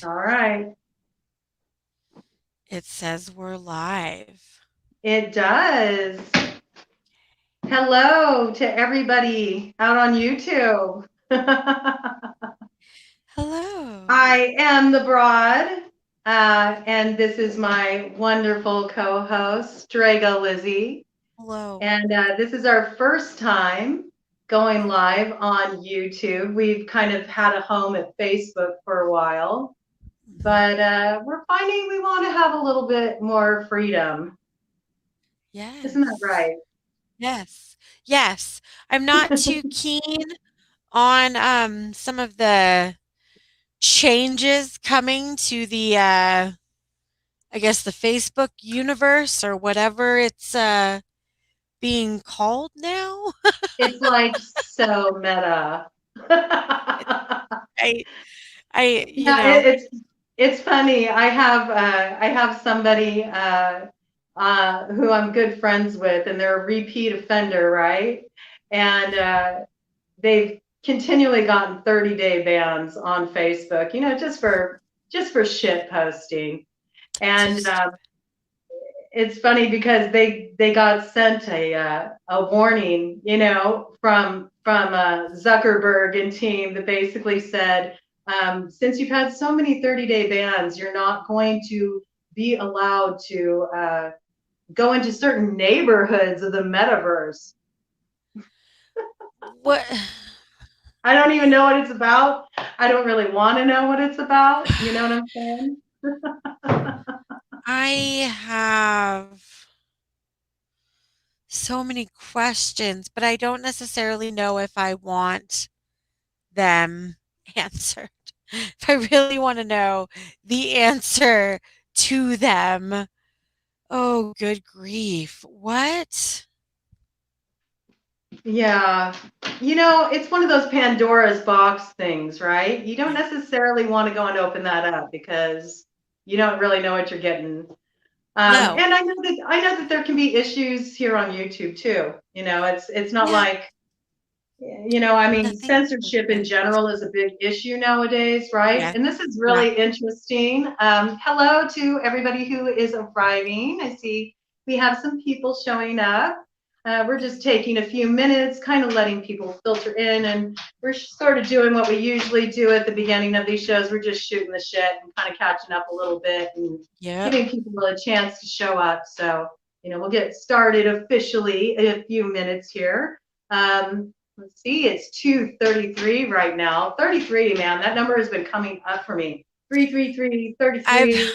All right. It says we're live. It does. Hello to everybody out on YouTube. Hello. I am the Broad, and this is my wonderful co-host, Strega Lizzie. Hello. And this is our first time going live on YouTube. We've kind of had a home at Facebook for a while, Mhm. but we're finding we want to have a little bit more freedom. Isn't that Yes. right? Yes. Yes. I'm not too keen on some of the changes coming to the I guess the Facebook universe or whatever it's being called now. It's like so meta. It, I I you Yeah, know. it's funny. I have somebody who I'm good friends with, and they're a repeat offender, right? And they've continually gotten 30-day bans on Facebook, just for shit posting. And Just it's funny because they got sent a warning, from Zuckerberg and team that basically said, since you've had so many 30-day bans, you're not going to be allowed to go into certain neighborhoods of the metaverse. what I don't even know what it's about. I don't really want to know what it's about. You know what I'm saying? I have so many questions, but I don't necessarily know if I want them answered. If I really want to know the answer to them. Oh, good grief. What? Yeah. It's one of those Pandora's box things, right? You don't Yeah. necessarily want to go and open that up because you don't really know what you're getting. No. And I know that there can be issues here on YouTube too. It's not Yeah. like, I mean, Nothing's censorship in perfect. general is a big issue nowadays, right? Yes. And this is Yeah. really interesting. Hello to everybody who is arriving. I see we have some people showing up. We're just taking a few minutes, kind of letting people filter in, and we're sort of doing what we usually do at the beginning of these shows. We're just shooting the shit and kind of catching up a little bit and Yep. giving people a chance to show up. So, we'll get started officially in a few minutes here. Let's see, it's 2:33 right now. 33, man, that number has been coming up for me. 333, I've 33,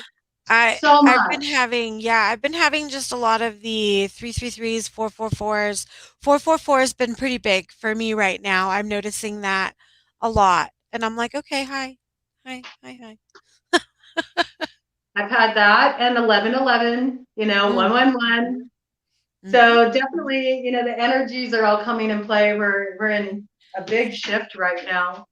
I so I've been much. having I've been having just a lot of the 333s, 444s. 444 has been pretty big for me right now. I'm noticing that a lot. And I'm like, okay, hi. Hi, hi, hi. I've had that and 1111, Mm, 111. mhm, So mhm. definitely, the energies are all coming in play. We're in a big shift right now.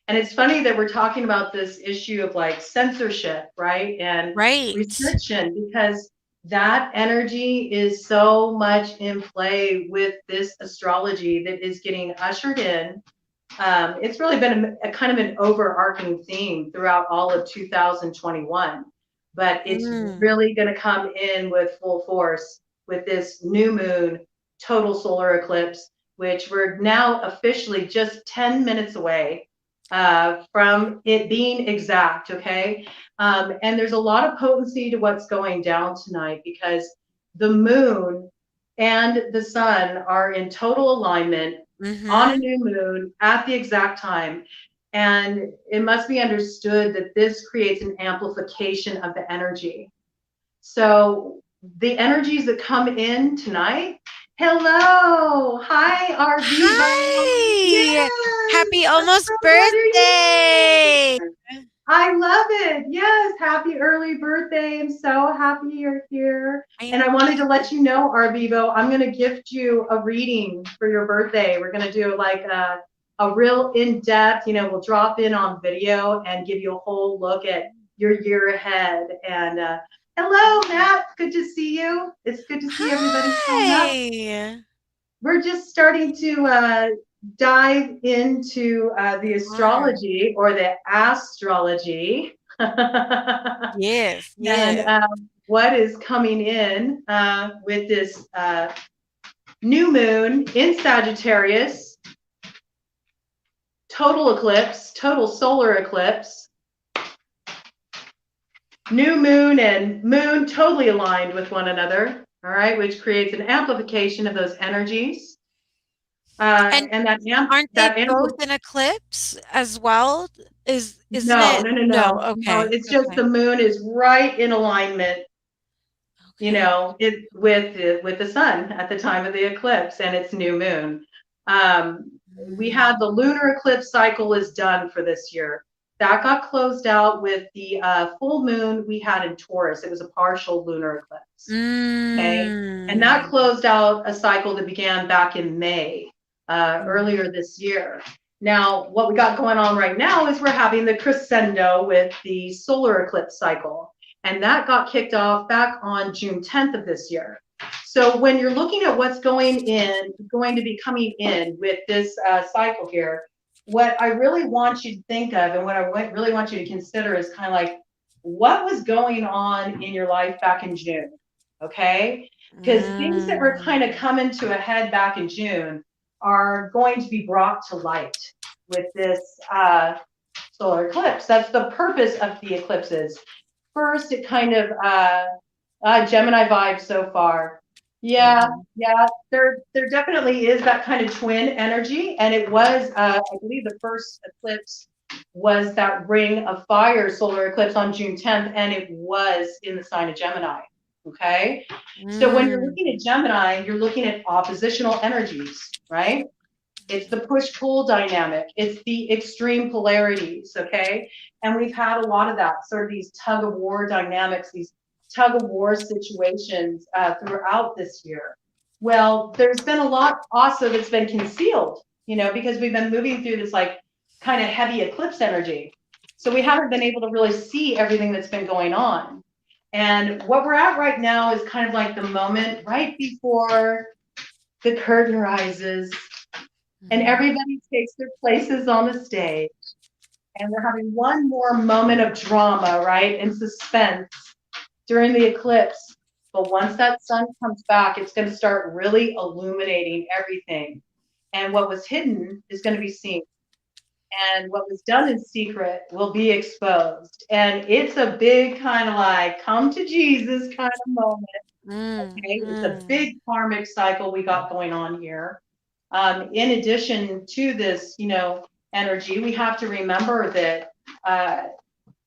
And it's funny that we're talking about this issue of like censorship, right? And Right. restriction, because that energy is so much in play with this astrology that is getting ushered in. It's really been a kind of an overarching theme throughout all of 2021, but it's Mm. really going to come in with full force with this new moon total solar eclipse, which we're now officially just 10 minutes away from it being exact. Okay. And there's a lot of potency to what's going down tonight because the moon and the sun are in total alignment on a Mhm. new moon at the exact time. And it must be understood that this creates an amplification of the energy. So the energies that come in tonight, hello, hi, our Vivo. Hi! Happy Yes, almost I'm glad you're birthday! here. I love it. Yes, happy early birthday. I'm so happy you're here. And Thank I wanted to let you. you know, Arvivo, I'm going to gift you a reading for your birthday. We're going to do like a real in-depth, we'll drop in on video and give you a whole look at your year ahead. And hello, Matt. Good to see you. It's good to see everybody showing up. Hi! We're just starting to dive into the We are. astrology or the astrology. Yes, And yes. what is coming in with this new moon in Sagittarius, total eclipse, total solar eclipse, new moon and moon totally aligned with one another, all right, which creates an amplification of those energies. And And aren't they that both in eclipse as well? Isn't no, it? no, no, No, no, no. okay. It's just Okay. the moon is right in alignment, you Okay. know, with the sun at the time of the eclipse and its new moon. We had the lunar eclipse cycle is done for this year. That got closed out with the full moon we had in Taurus. It was a partial lunar eclipse. Okay. And that Mm. closed out a cycle that began back in May, earlier this year. Now, what we got going on right now is we're having the crescendo with the solar eclipse cycle. And that got kicked off back on June 10th of this year. So when you're looking at what's going to be coming in with this cycle here, what I really want you to think of and what I really want you to consider is kind of like what was going on in your life back in June, okay? Because things that were kind of coming to a head back in June are going to be brought to light with this solar eclipse. That's the purpose of the eclipses. First, it kind of Gemini vibe so far. Yeah, yeah, there definitely is that kind of twin energy, and it was, I believe, the first eclipse was that Ring of Fire solar eclipse on June 10th, and it was in the sign of Gemini. Okay, so when you're looking at Gemini, you're looking at oppositional energies, right? It's the push-pull dynamic. It's the extreme polarities, okay? And we've had a lot of that, sort of these tug-of-war dynamics, these tug-of-war situations throughout this year. Well, there's been a lot also that's been concealed, you know, because we've been moving through this like kind of heavy eclipse energy. So we haven't been able to really see everything that's been going on. And what we're at right now is kind of like the moment right before the curtain rises and everybody takes their places on the stage. And we're having one more moment of drama, right, and suspense during the eclipse. But once that sun comes back, it's going to start really illuminating everything. And what was hidden is going to be seen. And what was done in secret will be exposed. And it's a big kind of like come to Jesus kind of moment. Okay, it's a big karmic cycle we got going on here. In addition to this, you know, energy, we have to remember that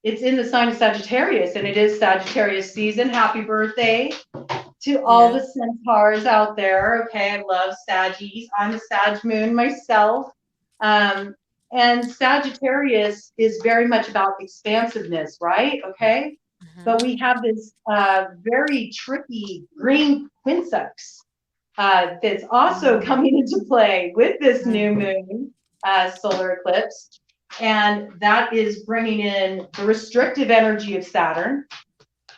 it's in the sign of Sagittarius, and it is Sagittarius season. Happy birthday to all the centaurs out there. Okay, I love Saggies. I'm a Sag moon myself. And Sagittarius is very much about expansiveness, right? Okay. But we have this very tricky green quinsex that's also coming into play with this new moon solar eclipse. And that is bringing in the restrictive energy of Saturn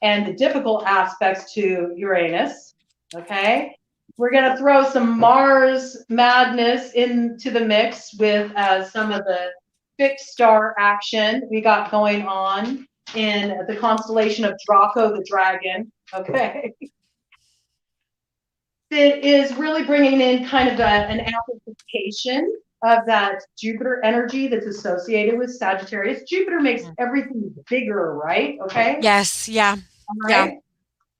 and the difficult aspects to Uranus. Okay. We're going to throw some Mars madness into the mix with some of the fixed star action we got going on in the constellation of Draco the dragon. Okay. It is really bringing in kind of an amplification of that Jupiter energy that's associated with Sagittarius. Jupiter makes everything bigger, right? Okay. Yes. Yeah. All right.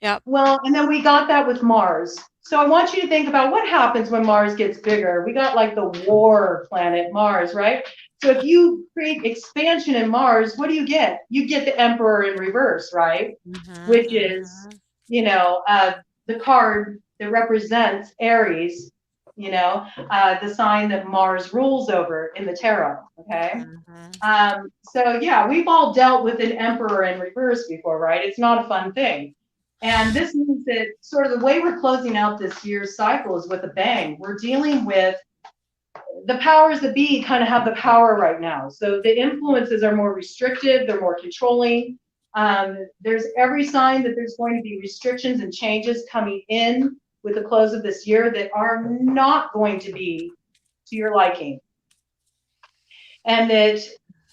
Yeah. Well, and then we got that with Mars. So I want you to think about what happens when Mars gets bigger. We got like the war planet Mars, right? So if you create expansion in Mars, what do you get? You get the Emperor in reverse, right? Which is, you know, the card that represents Aries, you know, the sign that Mars rules over in the tarot. Okay. So yeah, we've all dealt with an Emperor in reverse before, right? It's not a fun thing. And this means that sort of the way we're closing out this year's cycle is with a bang. We're dealing with the powers that be kind of have the power right now. So the influences are more restrictive, they're more controlling. There's every sign that there's going to be restrictions and changes coming in with the close of this year that are not going to be to your liking. And that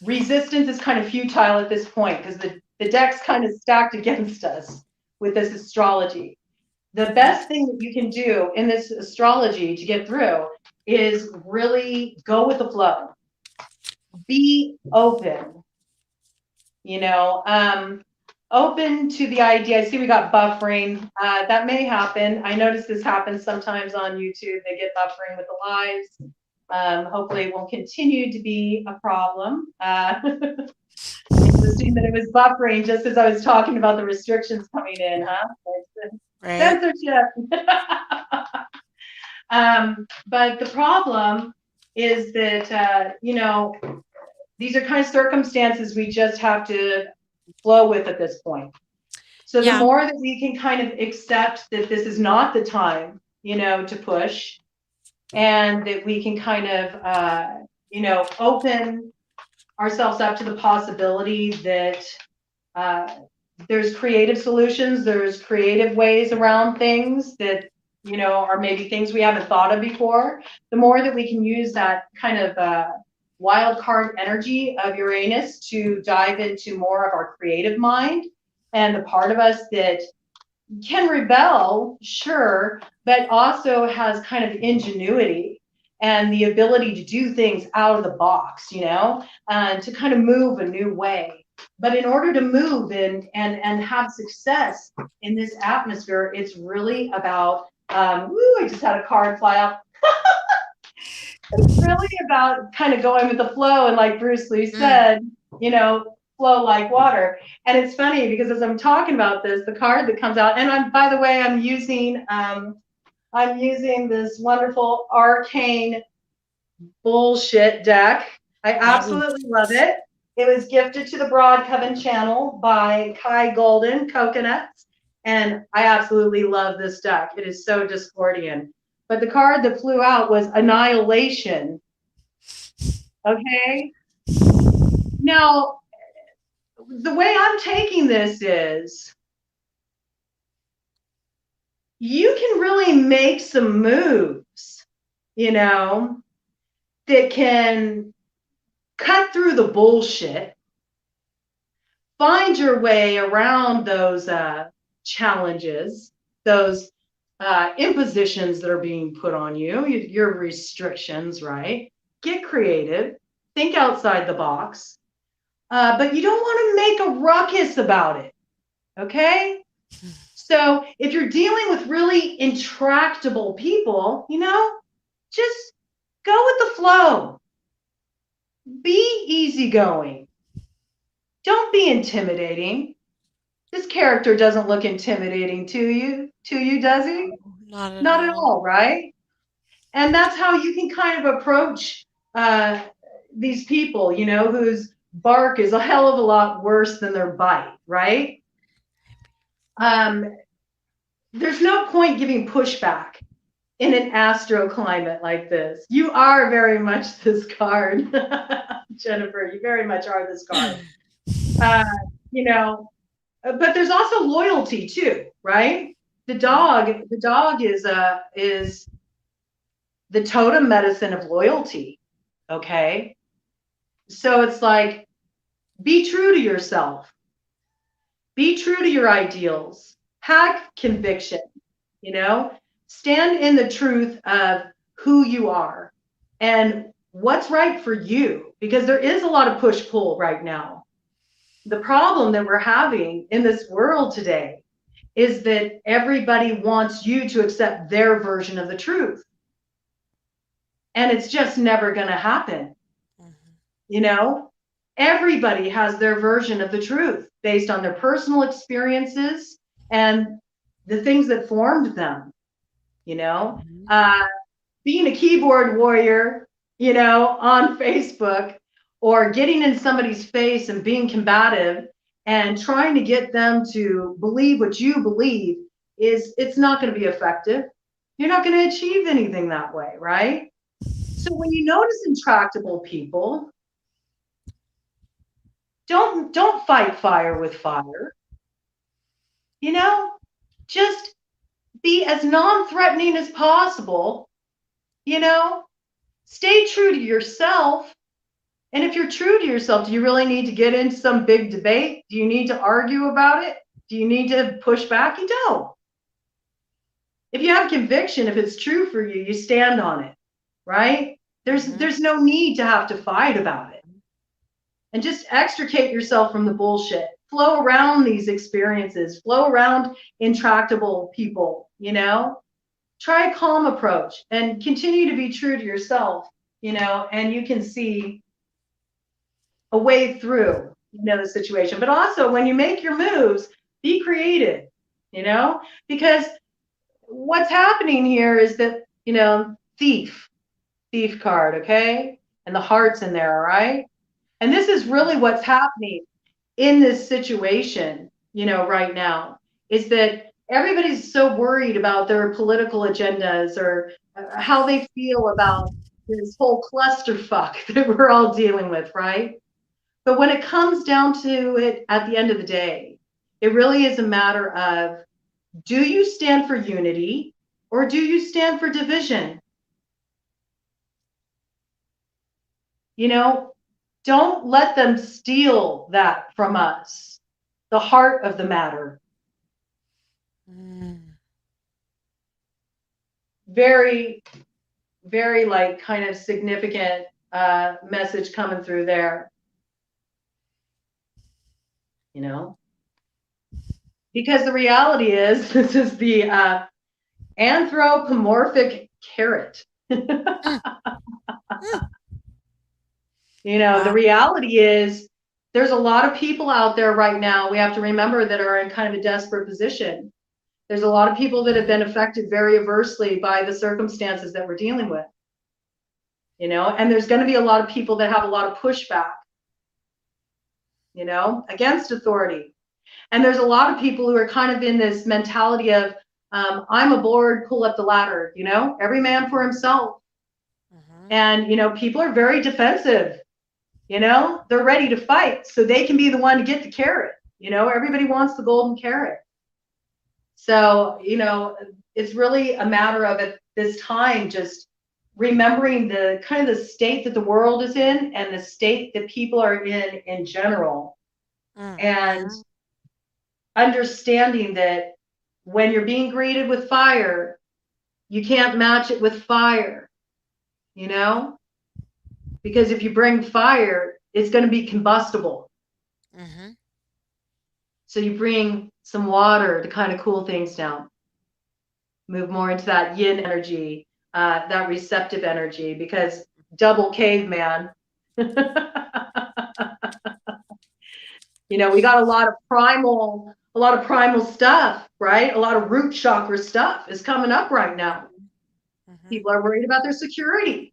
resistance is kind of futile at this point because the deck's kind of stacked against us with this astrology. The best thing that you can do in this astrology to get through is really go with the flow. Be open, you know, open to the idea. I see we got buffering. That may happen. I notice this happens sometimes on YouTube. They get buffering with the lives. Hopefully it won't continue to be a problem. Interesting that it was buffering just as I was talking about the restrictions coming in, huh? Right. Censorship. But the problem is that, you know, these are kind of circumstances we just have to flow with at this point. So the more that we can kind of accept that this is not the time, you know, to push, and that we can kind of, you know, open ourselves up to the possibility that there's creative solutions, there's creative ways around things that, you know, are maybe things we haven't thought of before. The more that we can use that kind of wild card energy of Uranus to dive into more of our creative mind and the part of us that can rebel, sure, but also has kind of ingenuity and the ability to do things out of the box, you know, and to kind of move a new way. But in order to move and have success in this atmosphere, it's really about, I just had a card fly up. It's really about kind of going with the flow. And like Bruce Lee said, you know, flow like water. And it's funny because as I'm talking about this, the card that comes out, and by the way, I'm using this wonderful arcane bullshit deck. I absolutely love it. It was gifted to the Broad Coven channel by Kai Golden Coconuts. And I absolutely love this deck. It is so Discordian. But the card that flew out was Annihilation. Okay? Now, the way I'm taking this is you can really make some moves, you know, that can cut through the bullshit, find your way around those challenges, those impositions that are being put on you, your restrictions, right? Get creative, think outside the box, but you don't want to make a ruckus about it, okay? So if you're dealing with really intractable people, you know, just go with the flow. Be easygoing. Don't be intimidating. This character doesn't look intimidating to you, does he? Not at all, right? And that's how you can kind of approach these people, you know, whose bark is a hell of a lot worse than their bite, right? There's no point giving pushback in an astro climate like this. You are very much this card, Jennifer. You very much are this card. You know, but there's also loyalty too, right? The dog is the totem medicine of loyalty. Okay, so it's like, be true to yourself. Be true to your ideals. Have conviction. You know, stand in the truth of who you are and what's right for you, because there is a lot of push-pull right now. The problem that we're having in this world today is that everybody wants you to accept their version of the truth. And it's just never going to happen. You know, everybody has their version of the truth based on their personal experiences and the things that formed them. You know, being a keyboard warrior, you know, on Facebook, or getting in somebody's face and being combative and trying to get them to believe what you believe it's not going to be effective. You're not going to achieve anything that way, right? So when you notice intractable people, don't fight fire with fire. You know, just be as non-threatening as possible. You know, stay true to yourself, And if you're true to yourself, do you really need to get into some big debate? Do you need to argue about it? Do you need to push back? You don't. If you have conviction, if it's true for you, you stand on it, right? There's no need to have to fight about it. And just extricate yourself from the bullshit. Flow around these experiences, flow around intractable people, you know? Try a calm approach and continue to be true to yourself, you know, and you can see a way through, you know, the situation. But also when you make your moves, be creative, you know, because what's happening here is that, you know, thief card, okay? And the heart's in there, all right? And this is really what's happening in this situation, you know, right now, is that everybody's so worried about their political agendas or how they feel about this whole clusterfuck that we're all dealing with, right? But when it comes down to it at the end of the day, it really is a matter of, do you stand for unity or do you stand for division? You know, don't let them steal that from us, the heart of the matter. Very, very like kind of significant message coming through there. You know, because the reality is, this is the anthropomorphic carrot. You know, the reality is there's a lot of people out there right now, we have to remember, that are in kind of a desperate position. There's a lot of people that have been affected very adversely by the circumstances that we're dealing with. You know, and there's going to be a lot of people that have a lot of pushback, you know, against authority. And there's a lot of people who are kind of in this mentality of, I'm aboard, pull up the ladder, you know, every man for himself. And, you know, people are very defensive, you know, they're ready to fight so they can be the one to get the carrot. You know, everybody wants the golden carrot. So, you know, it's really a matter of at this time just remembering the kind of the state that the world is in and the state that people are in general. And understanding that when you're being greeted with fire, you can't match it with fire, you know? Because if you bring fire, it's going to be combustible. So you bring some water to kind of cool things down. Move more into that yin energy, that receptive energy, because double caveman. You know, we got a lot of primal stuff, right? A lot of root chakra stuff is coming up right now. People are worried about their security.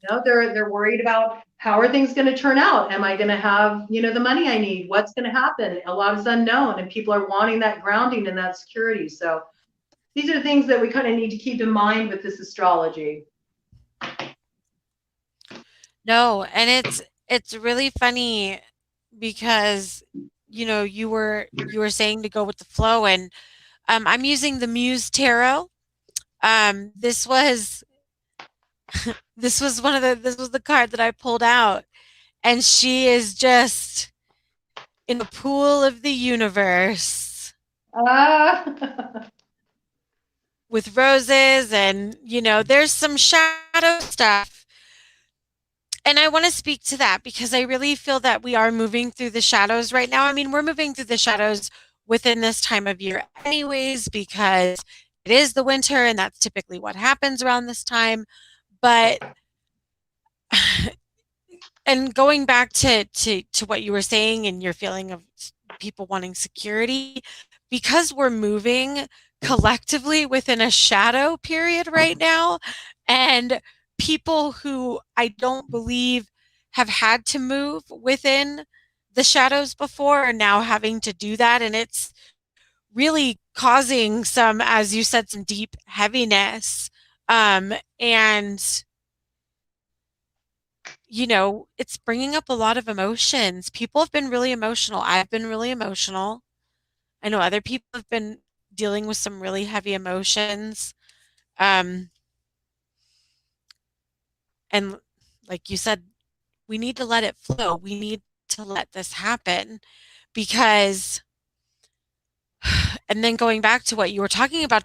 You know, they're worried about, how are things going to turn out? Am I going to have, you know, the money I need? What's going to happen? A lot is unknown, and people are wanting that grounding and that security. So these are things that we kind of need to keep in mind with this astrology. No, and it's really funny because, you know, you were saying to go with the flow, and I'm using the Muse Tarot. This was this was the card that I pulled out, and she is just in the pool of the universe with roses, and, you know, there's some shadow stuff. And I want to speak to that because I really feel that we are moving through the shadows right now. I mean, we're moving through the shadows within this time of year anyways, because it is the winter and that's typically what happens around this time. But and going back to what you were saying and your feeling of people wanting security, because we're moving collectively within a shadow period right now, and people who I don't believe have had to move within the shadows before are now having to do that, and it's really causing some, as you said, some deep heaviness, and you know, it's bringing up a lot of emotions. People have been really emotional. I've been really emotional. I know other people have been dealing with some really heavy emotions. And like you said, we need to let it flow. We need to let this happen because, and then going back to what you were talking about,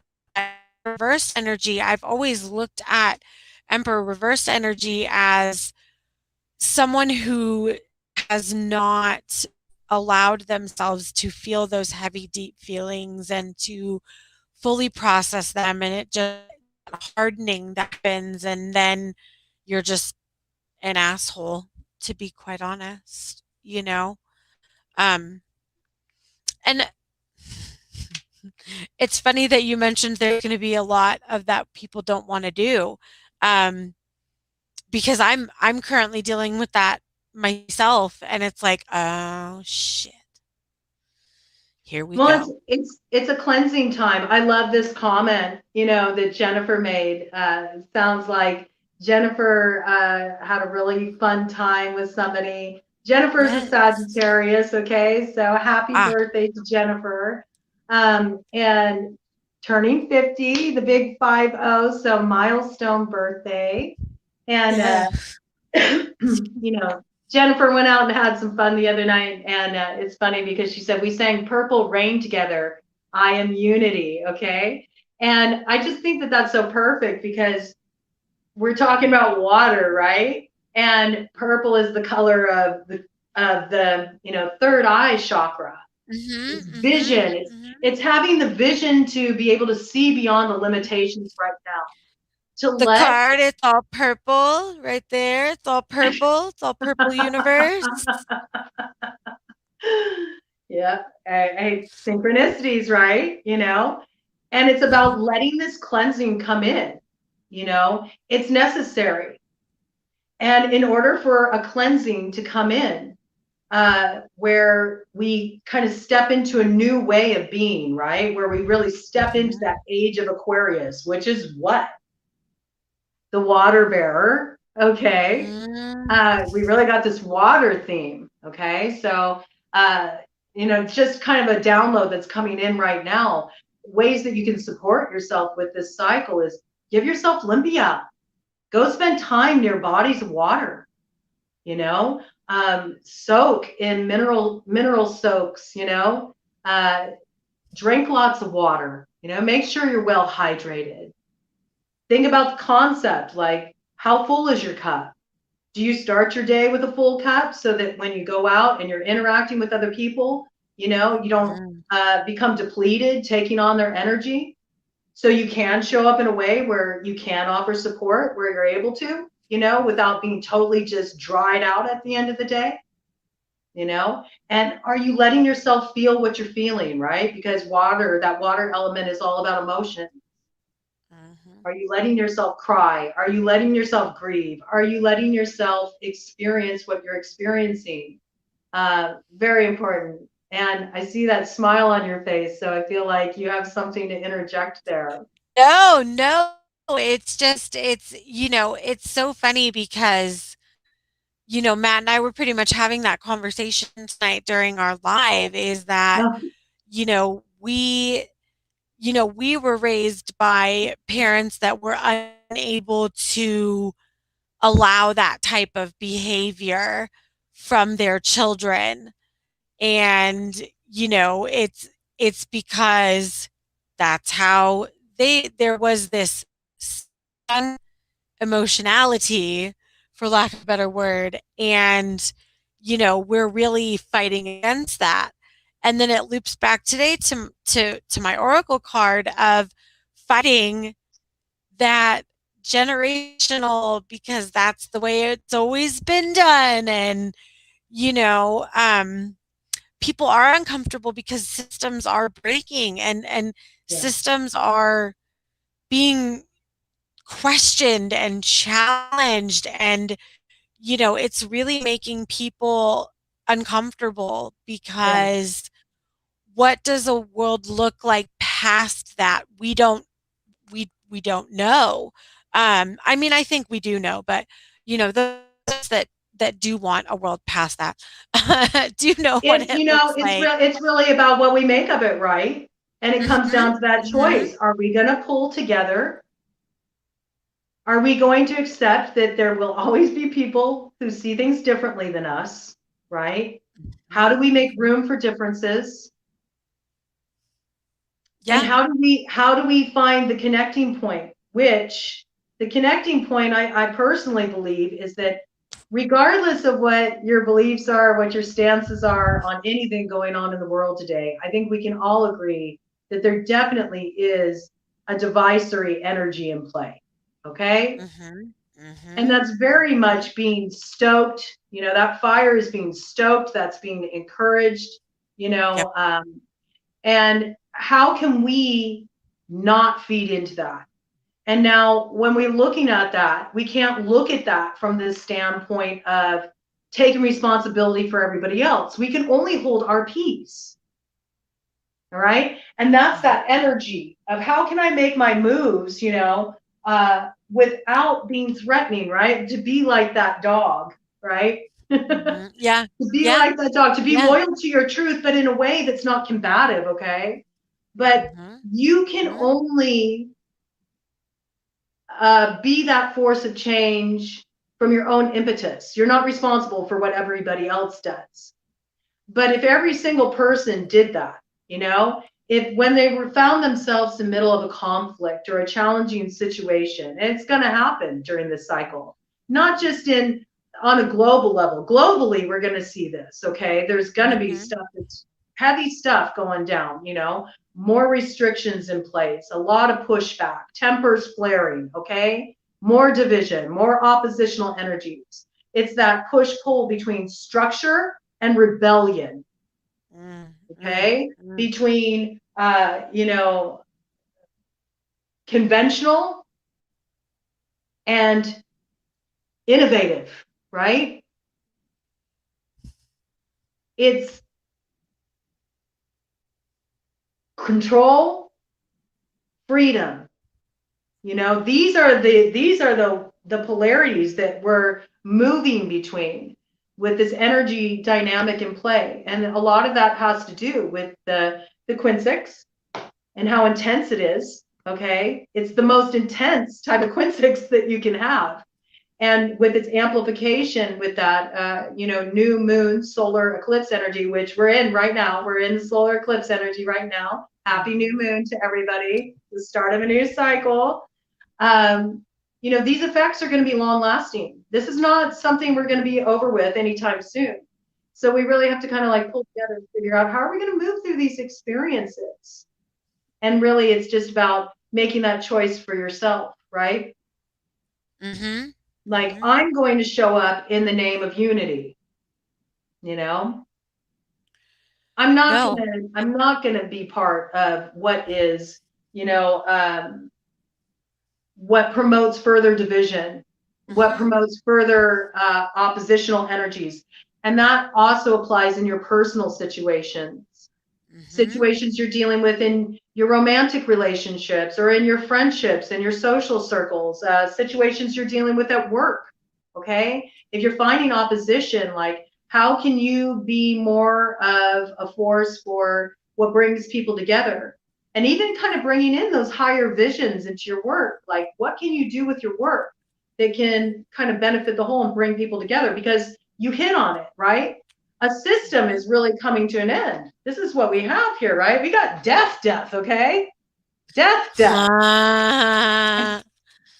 reverse energy, I've always looked at Emperor reverse energy as someone who has not allowed themselves to feel those heavy, deep feelings and to fully process them. And it just hardening that happens. And then you're just an asshole, to be quite honest, you know? And it's funny that you mentioned there's going to be a lot of that people don't want to do. Because I'm currently dealing with that myself, and it's like, oh shit, here we Well, go. it's a cleansing time. I love this comment, that Jennifer made. It sounds like Jennifer had a really fun time with somebody. Jennifer's a Yes. Sagittarius, okay? So happy Ah. birthday to Jennifer. And turning 50, the big 50, so milestone birthday. And Yeah. Jennifer went out and had some fun the other night, and it's funny because she said we sang Purple Rain together. I am unity, okay? And I just think that that's so perfect because we're talking about water, right? And purple is the color of the third eye chakra. Mhm. It's Mhm. vision. Mhm. It's having the vision to be able to see beyond the limitations right now. To The let card, it's all purple right there. It's all purple. It's all purple universe. Yeah, synchronicities, right? And it's about letting this cleansing come in. It's necessary. And in order for a cleansing to come in, where we kind of step into a new way of being, right? Where we really step into that Mhm. age of Aquarius, which is what? The water bearer. Okay. Mm. We really got this water theme. Okay. So, just kind of a download that's coming in right now. Ways that you can support yourself with this cycle is give yourself Olympia. Go spend time near bodies of water, soak in mineral soaks, drink lots of water, make sure you're well hydrated. Think about the concept, like how full is your cup? Do you start your day with a full cup so that when you go out and you're interacting with other people, you don't Mm. become depleted, taking on their energy? So you can show up in a way where you can offer support, where you're able to, without being totally just dried out at the end of the day, And are you letting yourself feel what you're feeling, right? Because that water element is all about emotion. Mhm. Are you letting yourself cry? Are you letting yourself grieve? Are you letting yourself experience what you're experiencing? Very important. And I see that smile on your face, so I feel like you have something to interject there. No, no. It's just, it's so funny because, Matt and I were pretty much having that conversation tonight during our live is that, Oh, you know, we, we were raised by parents that were unable to allow that type of behavior from their children. And, it's because that's how there was this emotionality, for lack of a better word, and we're really fighting against that. And then it loops back today to my oracle card of fighting that generational, because that's the way it's always been done. And you know um people are uncomfortable because systems are breaking, and yeah, systems are being questioned and challenged, and it's really making people uncomfortable yeah, because what does a world look like past that? We don't know. I mean, I think we do know, but those that do want a world past that do know what It, it looks it's like. it's really about what we make of it, right? And it comes Mhm. down to that Mhm. choice. Are we going to pull together? Are we going to accept that there will always be people who see things differently than us, right? How do we make room for differences? Yeah. And how do we find the connecting point? Which the connecting point, I personally believe, is that regardless of what your beliefs are, what your stances are on anything going on in the world today, I think we can all agree that there definitely is a divisory energy in play. Okay? And that's very much being stoked. You know, that fire is being stoked, that's being encouraged, you know. Yep. And how can we not feed into that? And now, when we're looking at that, we can't look at that from the standpoint of taking responsibility for everybody else. We can only hold our peace. All right. And that's that energy of how can I make my moves, you know, without being threatening, right? To be like that dog, right? Yeah. To be like that dog, to be loyal to your truth, but in a way that's not combative, okay? But you can only be that force of change from your own impetus. You're not responsible for what everybody else does. But if every single person did that, you know, if when they were found themselves in the middle of a conflict or a challenging situation, and it's going to happen during this cycle, not just on a global level. Globally, we're going to see this, okay? There's going to be stuff that's heavy stuff going down, you know, more restrictions in place, a lot of pushback, tempers flaring, okay? More division, more oppositional energies. It's that push-pull between structure and rebellion, okay? Between, you know, conventional and innovative, right? It's control, freedom. You know, these are the polarities that we're moving between with this energy dynamic in play. And a lot of that has to do with the quinzix and how intense it is. Okay. It's the most intense type of quinzix that you can have. And with its amplification with that, you know, new moon solar eclipse energy, which we're in right now. We're in the solar eclipse energy right now. Happy new moon to everybody. The start of a new cycle. You know, these effects are going to be long lasting. This is not something we're going to be over with anytime soon. So we really have to kind of like pull together and figure out how are we going to move through these experiences. And really, it's just about making that choice for yourself, right? Like, I'm going to show up in the name of unity, you know? I'm not gonna be part of what is, you know, what promotes further division, what promotes further oppositional energies. And that also applies in your personal situations. Situations you're dealing with in your romantic relationships or in your friendships and your social circles, situations you're dealing with at work. Okay. If you're finding opposition, like how can you be more of a force for what brings people together? And even kind of bringing in those higher visions into your work. Like what can you do with your work that can kind of benefit the whole and bring people together? Because you hit on it, right? A system is really coming to an end. This is what we have here, right? We got death, okay? Death.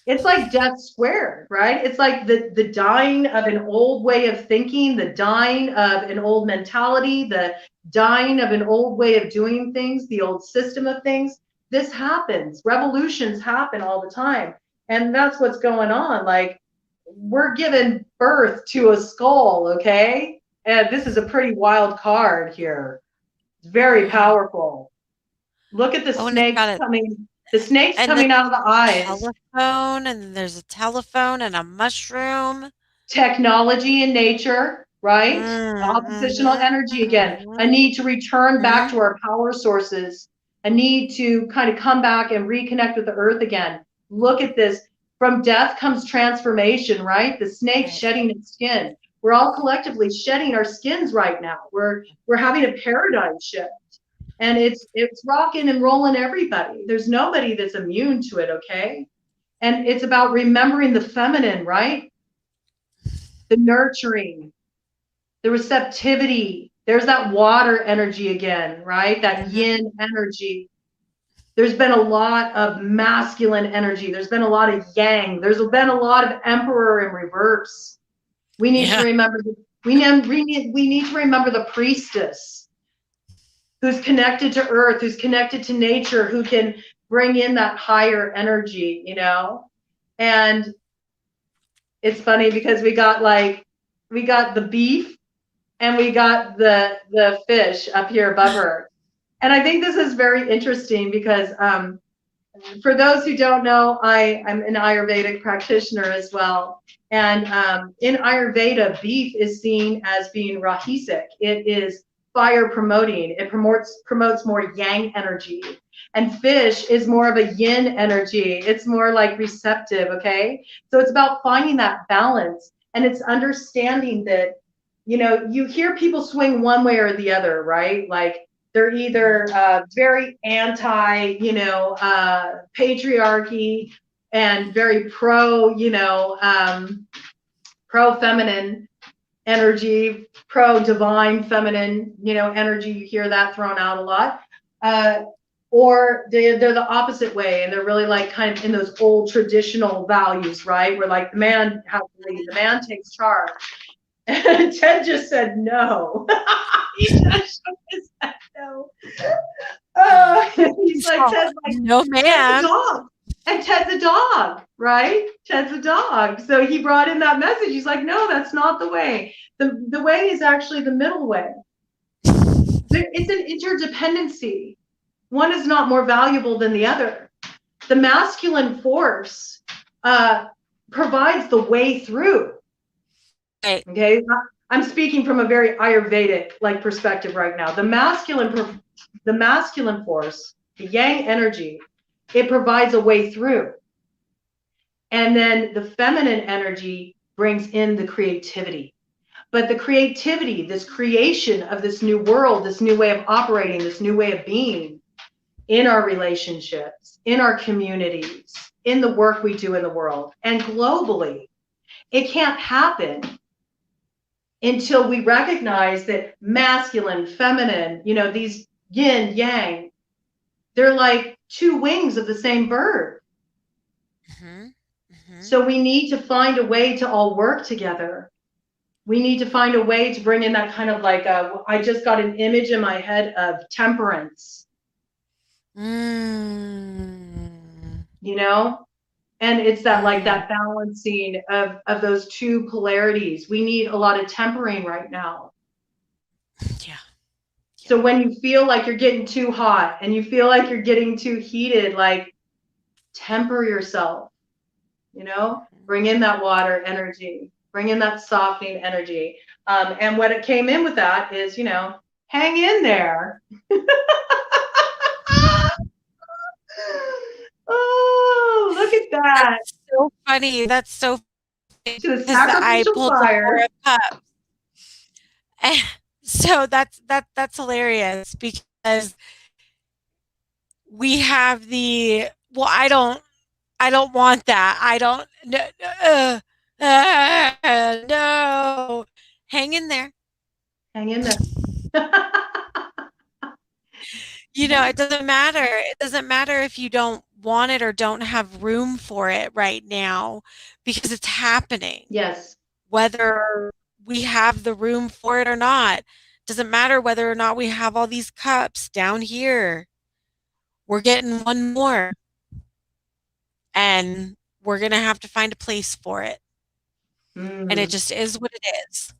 It's like death squared, right? It's like the dying of an old way of thinking, the dying of an old mentality, the dying of an old way of doing things, the old system of things. This happens. Revolutions happen all the time. And that's what's going on. Like, we're giving birth to a skull, okay? And this is a pretty wild card here. It's very powerful. Look at the snakes coming. The snakes coming out of the eyes. Telephone, and there's a telephone and a mushroom. Technology in nature, right? Oppositional energy again. A need to return back to our power sources. A need to kind of come back and reconnect with the earth again. Look at this. From death comes transformation, right? The snake shedding its skin. We're all collectively shedding our skins right now. We're having a paradigm shift. And it's rocking and rolling everybody. There's nobody that's immune to it, okay? And it's about remembering the feminine, right? the nurturing, the receptivity. There's that water energy again, right? That yin energy. There's been a lot of masculine energy. There's been a lot of yang. There's been a lot of emperor in reverse. We need to remember we need to remember the priestess, who's connected to earth, who's connected to nature, who can bring in that higher energy, you know? And it's funny because we got the beef and we got the fish up here above her. And I think this is very interesting because for those who don't know, I'm an Ayurvedic practitioner as well. And in Ayurveda, beef is seen as being rahisic. It is fire promoting. It promotes more yang energy. And fish is more of a yin energy. It's more like receptive, okay? So it's about finding that balance. And it's understanding that, you know, you hear people swing one way or the other, right? Like they're either very anti, you know, patriarchy and very pro, you know, pro-feminine energy, pro-divine feminine, you know, energy. You hear that thrown out a lot. Or they're the opposite way, and they're really like kind of in those old traditional values, right? Where like the man has to lead, the man takes charge. And Ted just said no. He just shook his head no. He's like, Ted's like, no, ma'am. Ted's a dog. And Ted's a dog, right? Ted's a dog. So he brought in that message. He's like, no, that's not the way. The way is actually the middle way. It's an interdependency. One is not more valuable than the other. The masculine force provides the way through. Okay, I'm speaking from a very Ayurvedic like perspective right now. The masculine force, the yang energy, it provides a way through. And then the feminine energy brings in the creativity. But the creativity, this creation of this new world, this new way of operating, this new way of being in our relationships, in our communities, in the work we do in the world, and globally, it can't happen until we recognize that masculine, feminine, you know, these yin, yang, they're like two wings of the same bird. So we need to find a way to all work together. We need to find a way to bring in that kind of like, I just got an image in my head of temperance. You know? And it's that like that balancing of those two polarities. We need a lot of tempering right now. Yeah. So when you feel like you're getting too hot and you feel like you're getting too heated, like temper yourself, you know, bring in that water energy, bring in that softening energy. And what it came in with that is, you know, hang in there. Oh, look at that. That's so funny. That's so funny. To the sacrificial fire. So that's hilarious because we have I don't want that. I don't no. Hang in there. Hang in there. You know, it doesn't matter. It doesn't matter if you don't want it or don't have room for it right now because it's happening. Yes. Whether we have the room for it or not. Doesn't matter whether or not we have all these cups down here. We're getting one more. And we're going to have to find a place for it. And it just is what it is.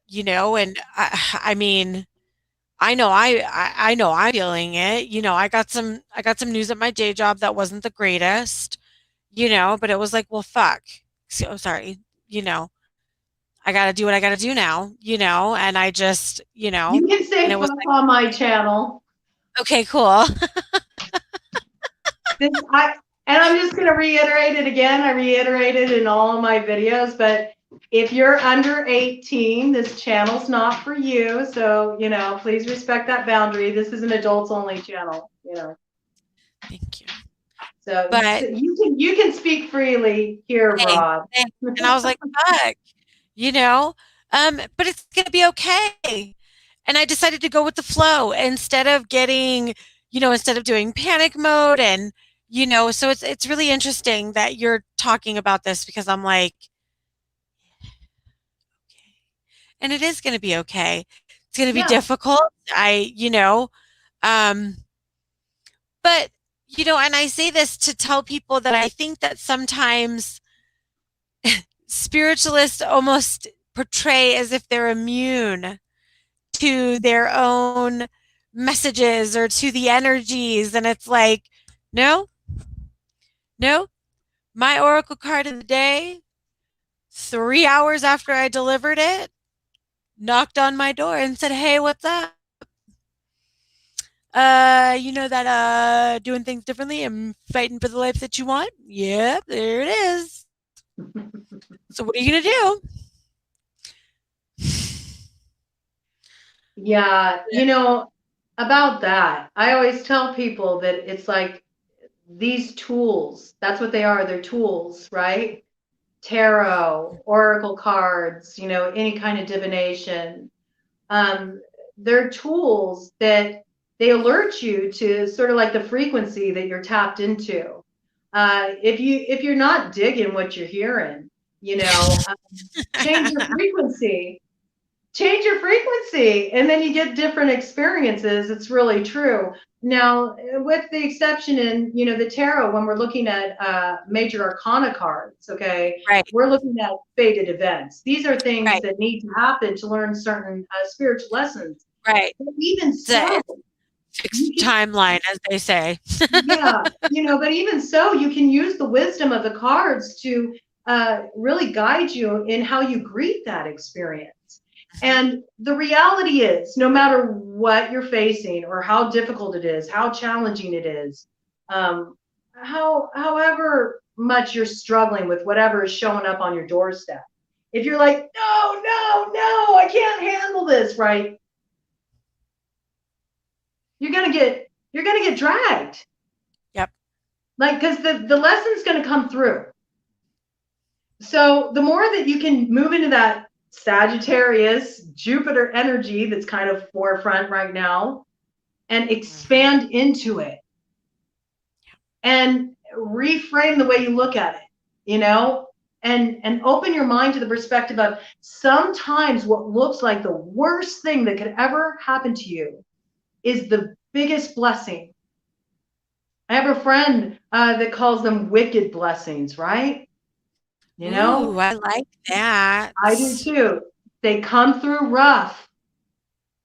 You know, and I mean, I know I'm feeling it. You know, I got some news at my day job that wasn't the greatest, you know, but it was like, well, fuck. So sorry, you know, I got to do what I got to do now, you know, and I just, you know. You can say fuck on my channel. Okay, cool. And I'm just going to reiterate it again. I reiterate it in all of my videos, but if you're under 18, this channel's not for you. So, you know, please respect that boundary. This is an adults only channel, you know. Thank you. So, But you can speak freely here, hey, Rod. and I was like, fuck, you know, but it's gonna be okay. And I decided to go with the flow instead of getting, instead of doing panic mode. And so it's really interesting that you're talking about this, because I'm like, okay. And it is going to be okay. It's going to be Yeah, difficult. Um, but and I say this to tell people that I think that sometimes spiritualists almost portray as if they're immune to their own messages or to the energies. And it's like, no, no, my oracle card of the day, 3 hours after I delivered it, knocked on my door and said, hey, what's up? You know that doing things differently and fighting for the life that you want? Yep, there it is. So what are you gonna do? yeah. About that, I always tell people that it's like these tools, that's what they are. They're tools, right? Tarot, oracle cards, any kind of divination. Um, they're tools that they alert you to sort of like the frequency that you're tapped into. If you're not digging what you're hearing, change your frequency. Change your frequency, and then you get different experiences. It's really true. Now, with the exception in the tarot, when we're looking at major arcana cards, okay, Right, we're looking at fated events. These are things right, that need to happen to learn certain spiritual lessons. right. But even It's a so, you fixed can, timeline, as they say. yeah, but even so, you can use the wisdom of the cards to really guide you in how you greet that experience. And the reality is, no matter what you're facing or how difficult it is, how challenging it is, however much you're struggling with whatever is showing up on your doorstep, if you're like, no, no, no, I can't handle this, right? You're gonna get dragged. Yep. Like, because the lesson's gonna come through. So the more that you can move into that Sagittarius, Jupiter energy that's kind of forefront right now and expand into it and reframe the way you look at it, and open your mind to the perspective of sometimes what looks like the worst thing that could ever happen to you is the biggest blessing. I have a friend that calls them wicked blessings, right? Ooh, I like that. I do too. They come through rough,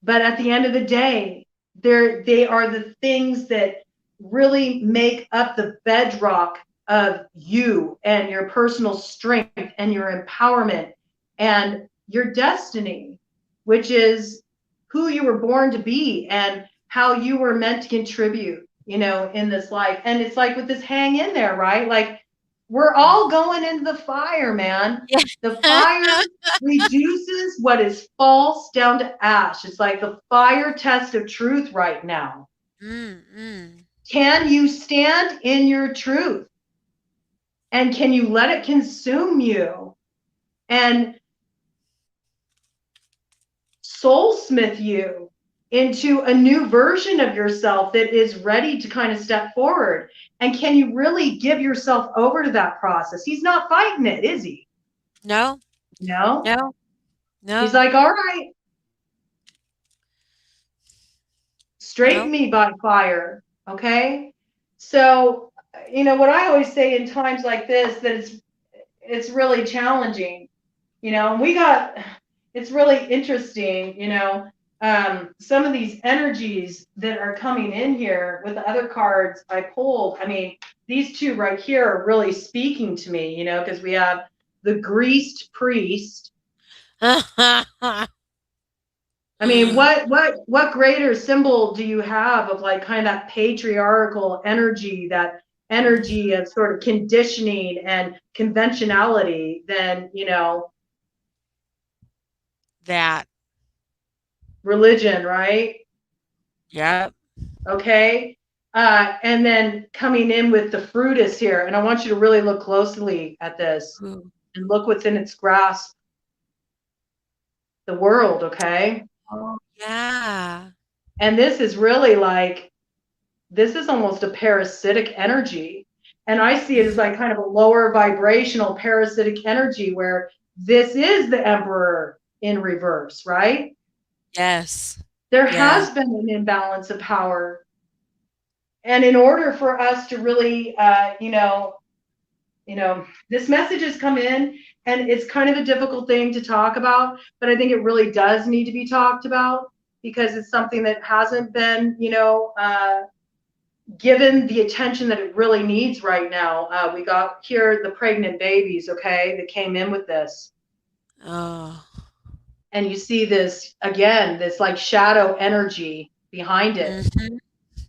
but at the end of the day, they are the things that really make up the bedrock of you and your personal strength and your empowerment and your destiny, which is who you were born to be and how you were meant to contribute, in this life. And it's like with this hang in there, right? Like we're all going into the fire, man. Yeah. The fire reduces what is false down to ash. It's like the fire test of truth right now. Can you stand in your truth? And can you let it consume you and soulsmith you into a new version of yourself that is ready to kind of step forward? And can you really give yourself over to that process? He's not fighting it, is he? No, No. no, no, He's like, all right, straighten no. me by fire. Okay. So, what I always say in times like this, that it's really challenging, and it's really interesting, some of these energies that are coming in here with the other cards I pulled. I mean, these two right here are really speaking to me, because we have the greased priest. I mean, what greater symbol do you have of like kind of that patriarchal energy, that energy of sort of conditioning and conventionality than, That. religion, right? Yep. Okay. And then coming in with the Fruitus here. And I want you to really look closely at this Ooh. and look what's in its grasp. The world, okay? Oh, yeah. And this is really like, this is almost a parasitic energy. And I see it as like kind of a lower vibrational parasitic energy where this is the Emperor in reverse, right? Yes. There Yeah. has been an imbalance of power. And in order for us to really, this message has come in and it's kind of a difficult thing to talk about, but I think it really does need to be talked about because it's something that hasn't been, given the attention that it really needs right now. We got here the pregnant babies, okay, that came in with this. Oh. And you see this, again, this like shadow energy behind it, Mm-hmm.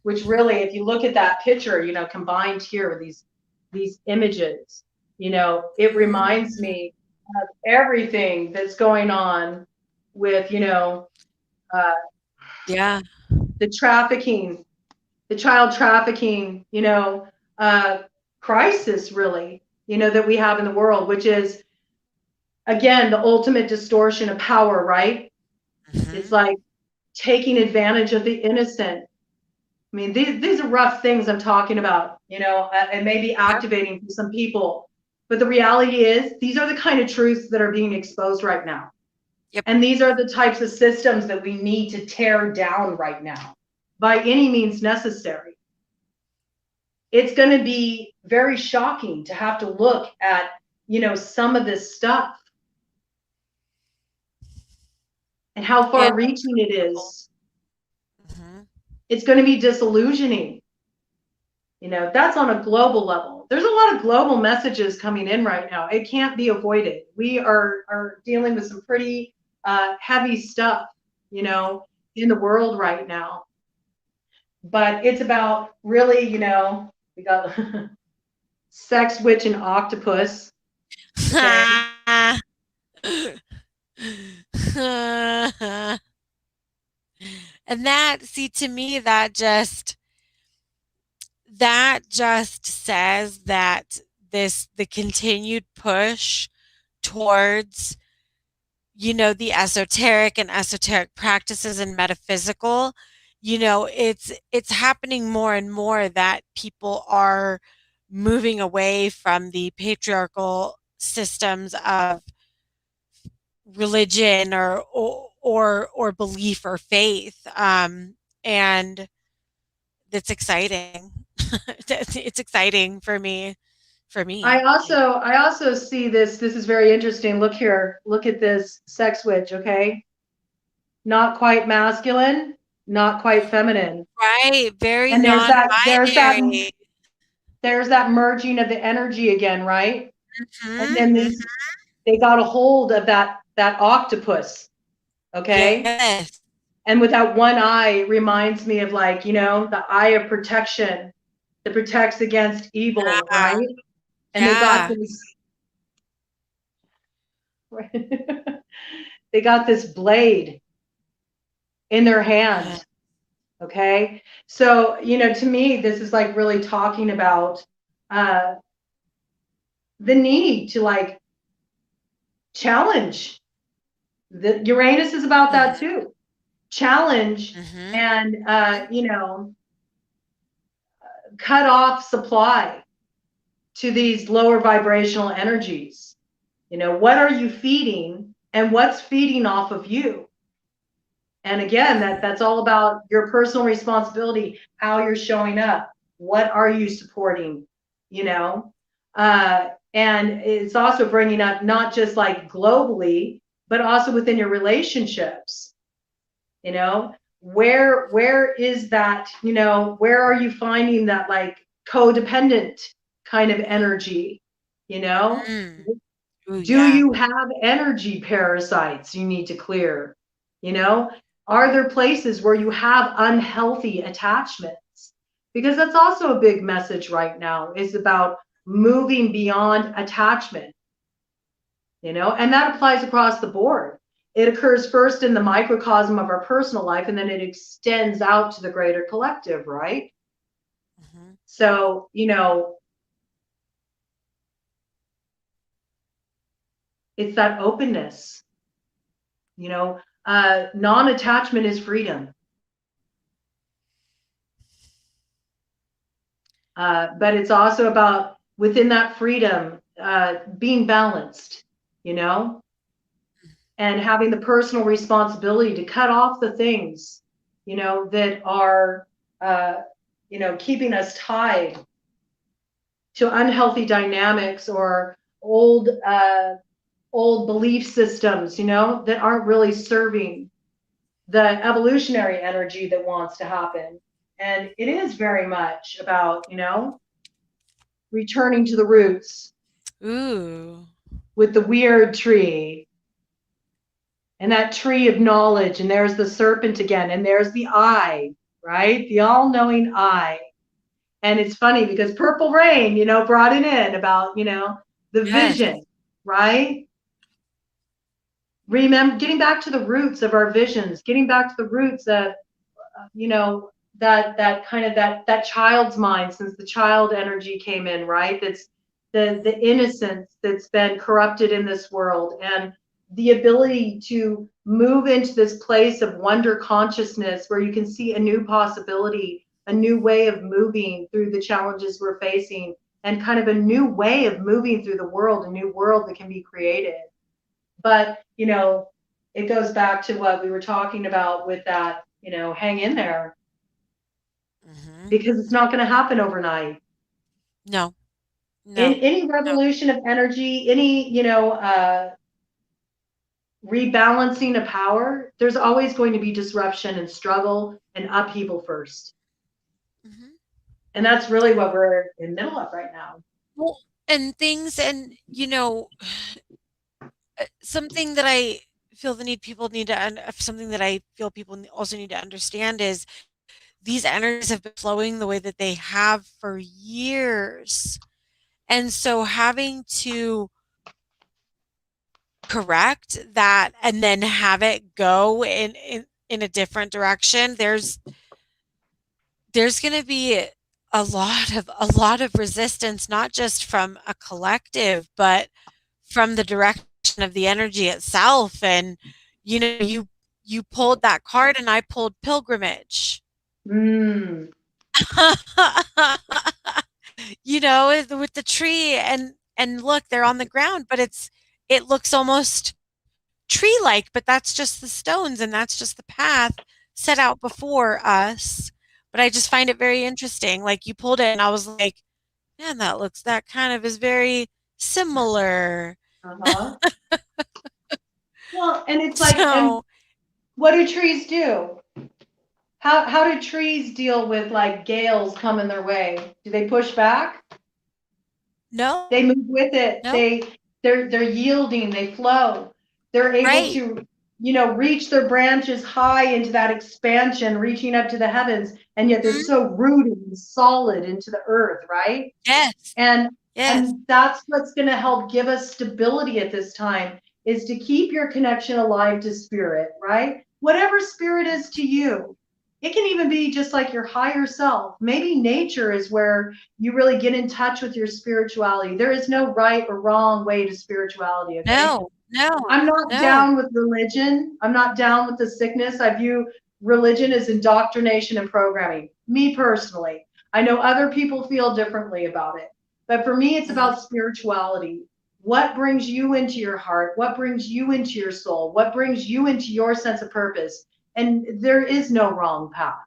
which really, if you look at that picture, combined here with these images, it reminds Mm-hmm. me of everything that's going on with, uh, Yeah. the trafficking, the child trafficking, crisis, really, that we have in the world, which is, again, the ultimate distortion of power, right? It's Mm-hmm. like taking advantage of the innocent. I mean, these are rough things I'm talking about, and maybe Yep. activating for some people. But the reality is, these are the kind of truths that are being exposed right now. Yep. And these are the types of systems that we need to tear down right now by any means necessary. It's going to be very shocking to have to look at, some of this stuff and how Yeah. far reaching it is. Mm-hmm. It's going to be disillusioning. That's on a global level. There's a lot of global messages coming in right now. It can't be avoided. We are dealing with some pretty heavy stuff, in the world right now. But it's about really, we got sex, witch, and octopus. Okay. And that, see, to me, that just says that the continued push towards, the esoteric practices and metaphysical, it's happening more and more that people are moving away from the patriarchal systems of religion or belief or faith, and it's exciting. It's exciting for me. I also see this. This is very interesting. Look here. Look at this sex witch. Okay. Not quite masculine, not quite feminine. Right, very And there's that, non-binary. there's that merging of the energy again, right? And Mhm, then mhm. they got a hold of that octopus, okay? Yes. And with that one eye reminds me of, like, the eye of protection that protects against evil, Yeah, right? And they got yeah. this they got this blade in their Yeah. hand, okay? So, to me, this is like really talking about uh the need to, like, challenge. The Uranus is about that Mhm, too. Challenge mhm, and mhm. cut off supply to these lower vibrational energies. What are you feeding and what's feeding off of you? And again, that's all about your personal responsibility, how you're showing up, what are you supporting, you know? And it's also bringing up not just like globally, but also within your relationships, you know? Where is that, where are you finding that, like, codependent kind of energy, you know? Mm. Ooh, Do yeah. you have energy parasites you need to clear? Are there places where you have unhealthy attachments? Because that's also a big message right now, is about moving beyond attachment, and that applies across the board. It occurs first in the microcosm of our personal life, and then it extends out to the greater collective, right? Mhm. So, it's that openness, non-attachment is freedom. But it's also about within that freedom, being balanced, and having the personal responsibility to cut off the things, that are, keeping us tied to unhealthy dynamics or old belief systems, that aren't really serving the evolutionary energy that wants to happen. And it is very much about, returning to the roots Ooh. with the weird tree and that tree of knowledge. And there's the serpent again, and there's the eye, right? The all-knowing eye. And it's funny because Purple Rain, brought it in about, the Yes. vision, right? Remember, getting back to the roots of our visions, getting back to the roots of, that kind of that child's mind, since the child energy came in, right? That's the innocence that's been corrupted in this world, and the ability to move into this place of wonder consciousness where you can see a new possibility, a new way of moving through the challenges we're facing, and kind of a new way of moving through the world, a new world that can be created. But, it goes back to what we were talking about with that, hang in there, Mhm. because it's not going to happen overnight. No. In No. any No. revolution of energy, any, rebalancing of power, there's always going to be disruption and struggle and upheaval first. Mhm. And that's really what we're in the middle of right now. Well, and things and, something that I feel something that I feel people also need to understand is these energies have been flowing the way that they have for years. And so having to correct that and then have it go in a different direction, there's going to be a lot of resistance, not just from a collective, but from the direction of the energy itself. And you pulled that card and I pulled pilgrimage. Mm. With the tree and look, they're on the ground, but it looks almost tree-like, but that's just the stones and that's just the path set out before us. But I just find it very interesting. Like you pulled it and I was like, man, that kind of is very similar. Uh-huh. Well, and it's like, and So, what do trees do? How do trees deal with like gales coming their way? Do they push back? no, They move with it. no, They're yielding, they flow. They're able right. to, reach their branches high into that expansion, reaching up to the heavens, and yet they're Mhm. so rooted and solid into the earth, right? Yes, And yes. and that's what's going to help give us stability at this time, is to keep your connection alive to spirit, right? Whatever spirit is to you. It can even be just like your higher self. Maybe nature is where you really get in touch with your spirituality. There is no right or wrong way to spirituality, okay? No, no, I'm not no. down with religion. I'm not down with the sickness. I view religion as indoctrination and programming, me personally. I know other people feel differently about it. But for me, it's Mhm. about spirituality. What brings you into your heart? What brings you into your soul? What brings you into your sense of purpose? And there is no wrong path,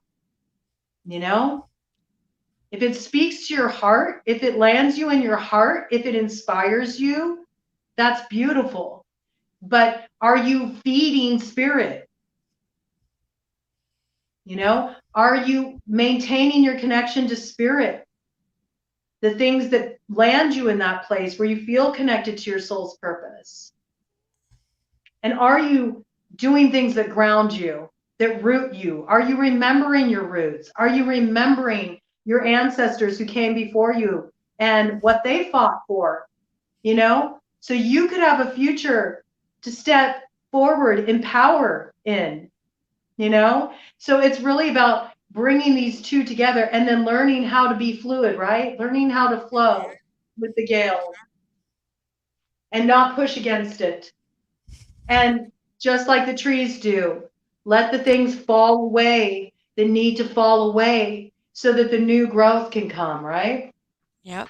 you know? If it speaks to your heart, if it lands you in your heart, if it inspires you, that's beautiful. But are you feeding spirit? Are you maintaining your connection to spirit? The things that land you in that place where you feel connected to your soul's purpose. And are you doing things that ground you, that root you? Are you remembering your roots? Are you remembering your ancestors who came before you and what they fought for? So you could have a future to step forward in power in. So it's really about bringing these two together and then learning how to be fluid, right? Learning how to flow with the gale and not push against it. And just like the trees do, let the things fall away that need to fall away so that the new growth can come, right? Yep.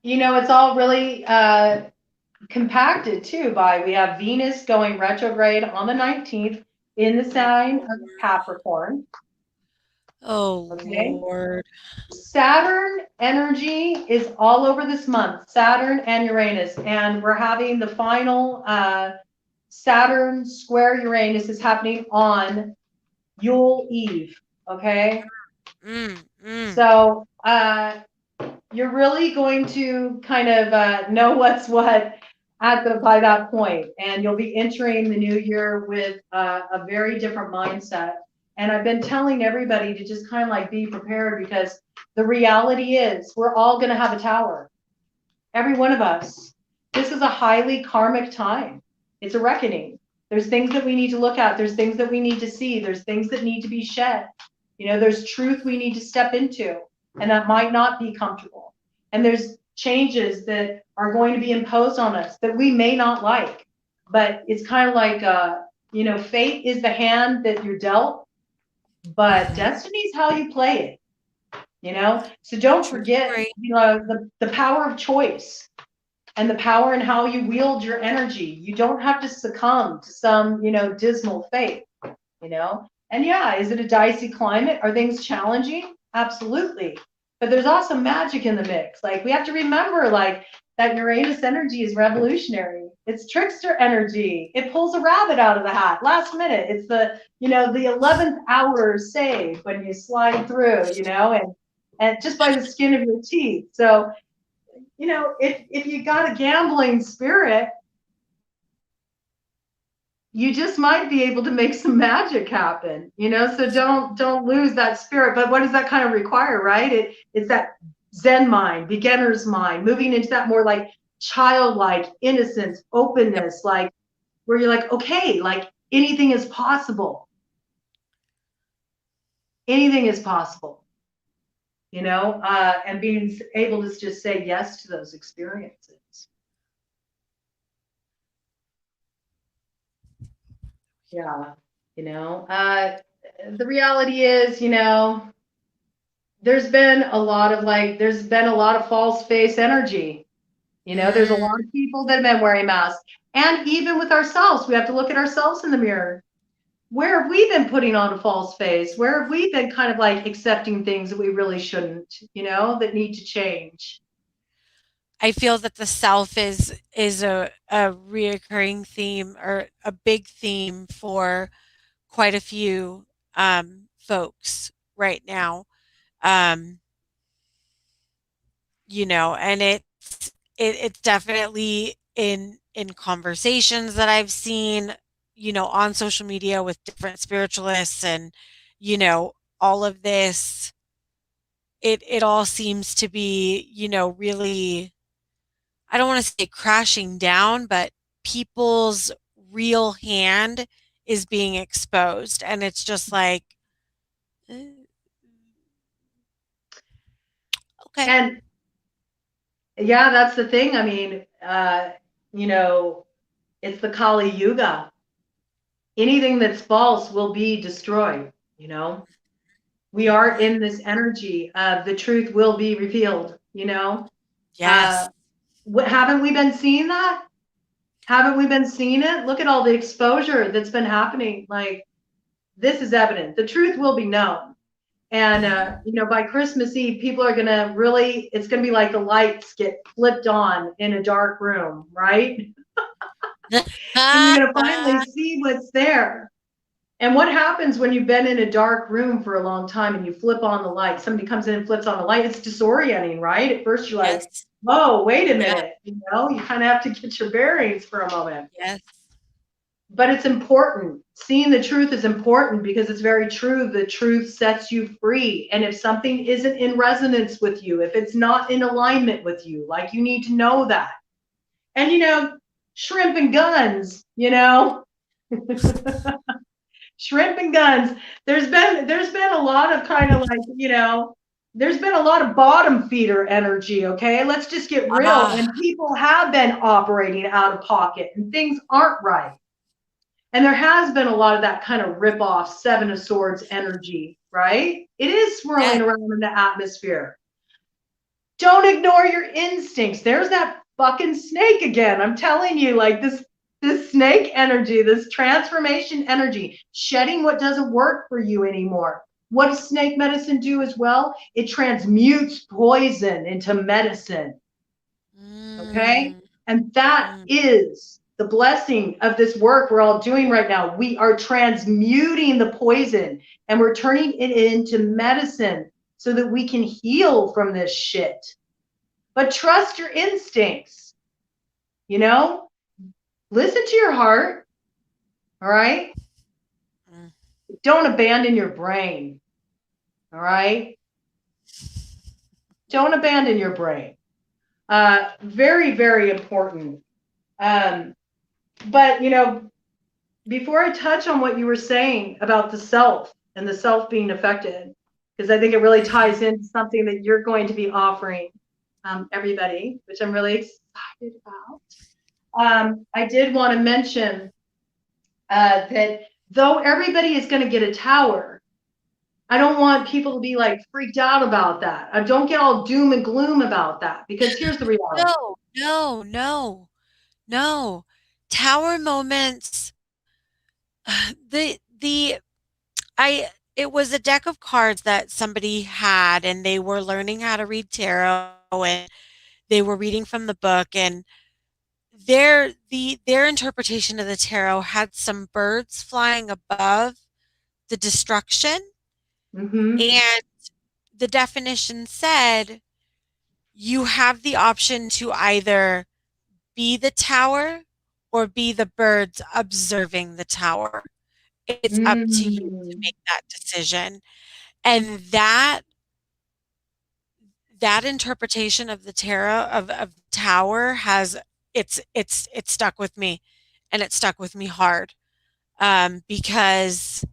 You know, it's all really compacted too by, we have Venus going retrograde on the 19th in the sign of Capricorn. Oh, Okay. Lord. Saturn energy is all over this month, Saturn and Uranus, and we're having the final Saturn square Uranus is happening on Yule Eve, okay? So you're really going to kind of know what's what by that point, and you'll be entering the new year with a very different mindset. And I've been telling everybody to just kind of like be prepared, because the reality is we're all going to have a tower. Every one of us. This is a highly karmic time. It's a reckoning. There's things that we need to look at. There's things that we need to see. There's things that need to be shed. You know, there's truth we need to step into, and that might not be comfortable. And there's changes that are going to be imposed on us that we may not like. But it's kind of like, you know, fate is the hand that you're dealt, but destiny is how you play it. You know, so don't forget, you know, the power of choice and the power in how you wield your energy. You don't have to succumb to some, you know, dismal fate, you know. And yeah, is it a dicey climate? Are things challenging? Absolutely. But there's also magic in the mix. Like, we have to remember, like, that Uranus energy is revolutionary. It's trickster energy. It pulls a rabbit out of the hat last minute. It's the, you know, the 11th hour save when you slide through, you know, and just by the skin of your teeth. So, you know, if you got a gambling spirit, you just might be able to make some magic happen, you know. So don't lose that spirit. But what does that kind of require, right? It's that Zen mind, beginner's mind, moving into that more like childlike innocence, openness, like where you're like, okay, like anything is possible. Anything is possible, you know, and being able to just say yes to those experiences. Yeah, you know, the reality is, you know, there's been a lot of false face energy. You know, there's a lot of people that have been wearing masks. And even with ourselves, we have to look at ourselves in the mirror. Where have we been putting on a false face? Where have we been kind of like accepting things that we really shouldn't, you know, that need to change? I feel that the self is a reoccurring theme, or a big theme for quite a few folks right now. You know, and it's definitely in conversations that I've seen, you know, on social media with different spiritualists, and, you know, all of this, it all seems to be, you know, really, I don't want to say crashing down, but people's real hand is being exposed, and it's just like, okay. And yeah, that's the thing. I mean, you know, it's the Kali Yuga. Anything that's false will be destroyed, you know. We are in this energy of the truth will be revealed, you know. Yes. Haven't we been seeing that? Haven't we been seeing it? Look at all the exposure that's been happening. Like, this is evident. The truth will be known. And, you know, by Christmas Eve, people are going to really, it's going to be like the lights get flipped on in a dark room, right? And you're going to finally see what's there. And what happens when you've been in a dark room for a long time and you flip on the light? Somebody comes in and flips on the light. It's disorienting, right? At first you're like, Yes. whoa, wait a minute. You know, you kind of have to get your bearings for a moment. Yes. But it's important. Seeing the truth is important, because it's very true. The truth sets you free. And if something isn't in resonance with you, if it's not in alignment with you, like, you need to know that. And, you know, shrimp and guns, you know, Shrimp and guns. There's been a lot of kind of like, there's been a lot of bottom feeder energy, okay? Let's just get real. Ah, And people have been operating out of pocket and things aren't right. And there has been a lot of that kind of rip off Seven of Swords energy, right? It is yeah. swirling around in the atmosphere. Don't ignore your instincts. There's that fucking snake again. I'm telling you, like this snake energy, this transformation energy, shedding what doesn't work for you anymore. What does snake medicine do as well? It transmutes poison into medicine. Okay? Mm, And that mm. is the blessing of this work we're all doing right now. We are transmuting the poison and we're turning it into medicine so that we can heal from this shit. But trust your instincts, you know? Listen to your heart, all right? Mm. Don't abandon your brain, all right? Don't abandon your brain. Very, very important. But, before I touch on what you were saying about the self and the self being affected, because I think it really ties into something that you're going to be offering everybody, which I'm really excited about. I did want to mention that though everybody is going to get a tower, I don't want people to be like freaked out about that. I don't get all doom and gloom about that because here's the reality. No, no, no, no. Tower moments. The I it was a deck of cards that somebody had and they were learning how to read tarot and they were reading from the book and their interpretation of the tarot had some birds flying above the destruction Mm-hmm. and the definition said you have the option to either be the tower or be the birds observing the tower. It's up to you to Mm. make that decision. And that interpretation of the tarot of the tower has it's stuck with me and it stuck with me hard. Because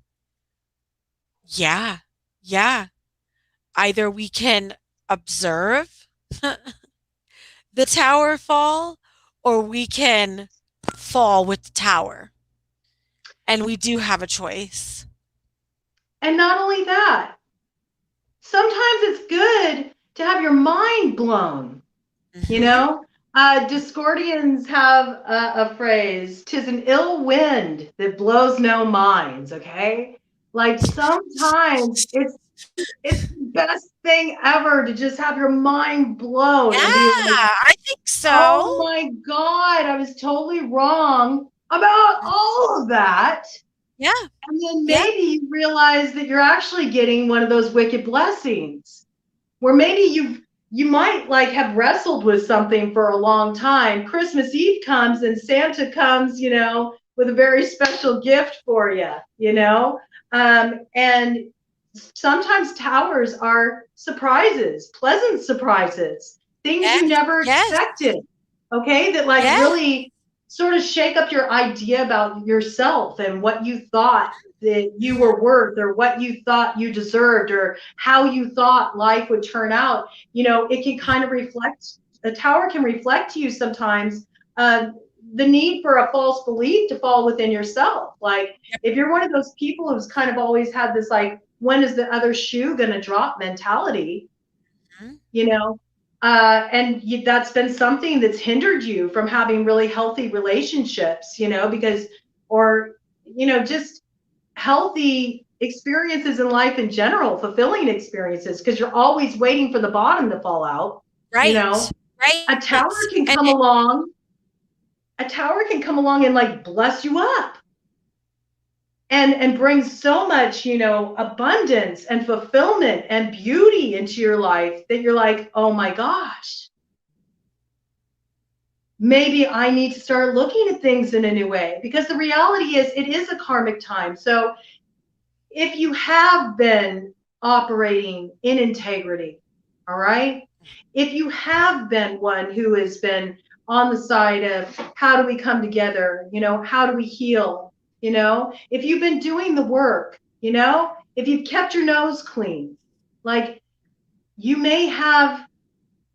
yeah, yeah. Either we can observe the tower fall or we can fall with the tower. And we do have a choice. And not only that, sometimes it's good to have your mind blown. You Mhm. know, Discordians have a phrase, "'Tis an ill wind that blows no minds." Okay, like sometimes it's the best thing ever to just have your mind blown Yeah, and be like, I think "Oh so. my God, I was totally wrong about all of that." Yeah, And then yeah, maybe you realize that you're actually getting one of those wicked blessings where maybe you might like have wrestled with something for a long time. Christmas Eve comes and Santa comes, with a very special gift for you, and sometimes towers are surprises, pleasant surprises, things you yes, never yes, expected. Okay, that like yes, really sort of shake up your idea about yourself and what you thought that you mhm, were worth or what you thought you deserved or how you thought life would turn out. It can kind of reflect, a tower can reflect to you sometimes uh, the need for a false belief to fall within yourself. Like yep, if you're one of those people who's kind of always had this like, when is the other shoe going to drop mentality, mhm, you know, and that's been something that's hindered you from having really healthy relationships, because, or, just healthy experiences in life in general, fulfilling experiences, because you're always waiting for the bottom to fall out, you right, know. A tower right, can and come along, and like bless you up and bring so much, abundance and fulfillment and beauty into your life that you're like, oh my gosh, maybe I need to start looking at things in a new way. Because the reality is, it is a karmic time. So if you have been operating in integrity, all right, if you have been one who has been on the side of how do we come together, how do we heal, you know, if you've been doing the work, you know, if you've kept your nose clean, like you may have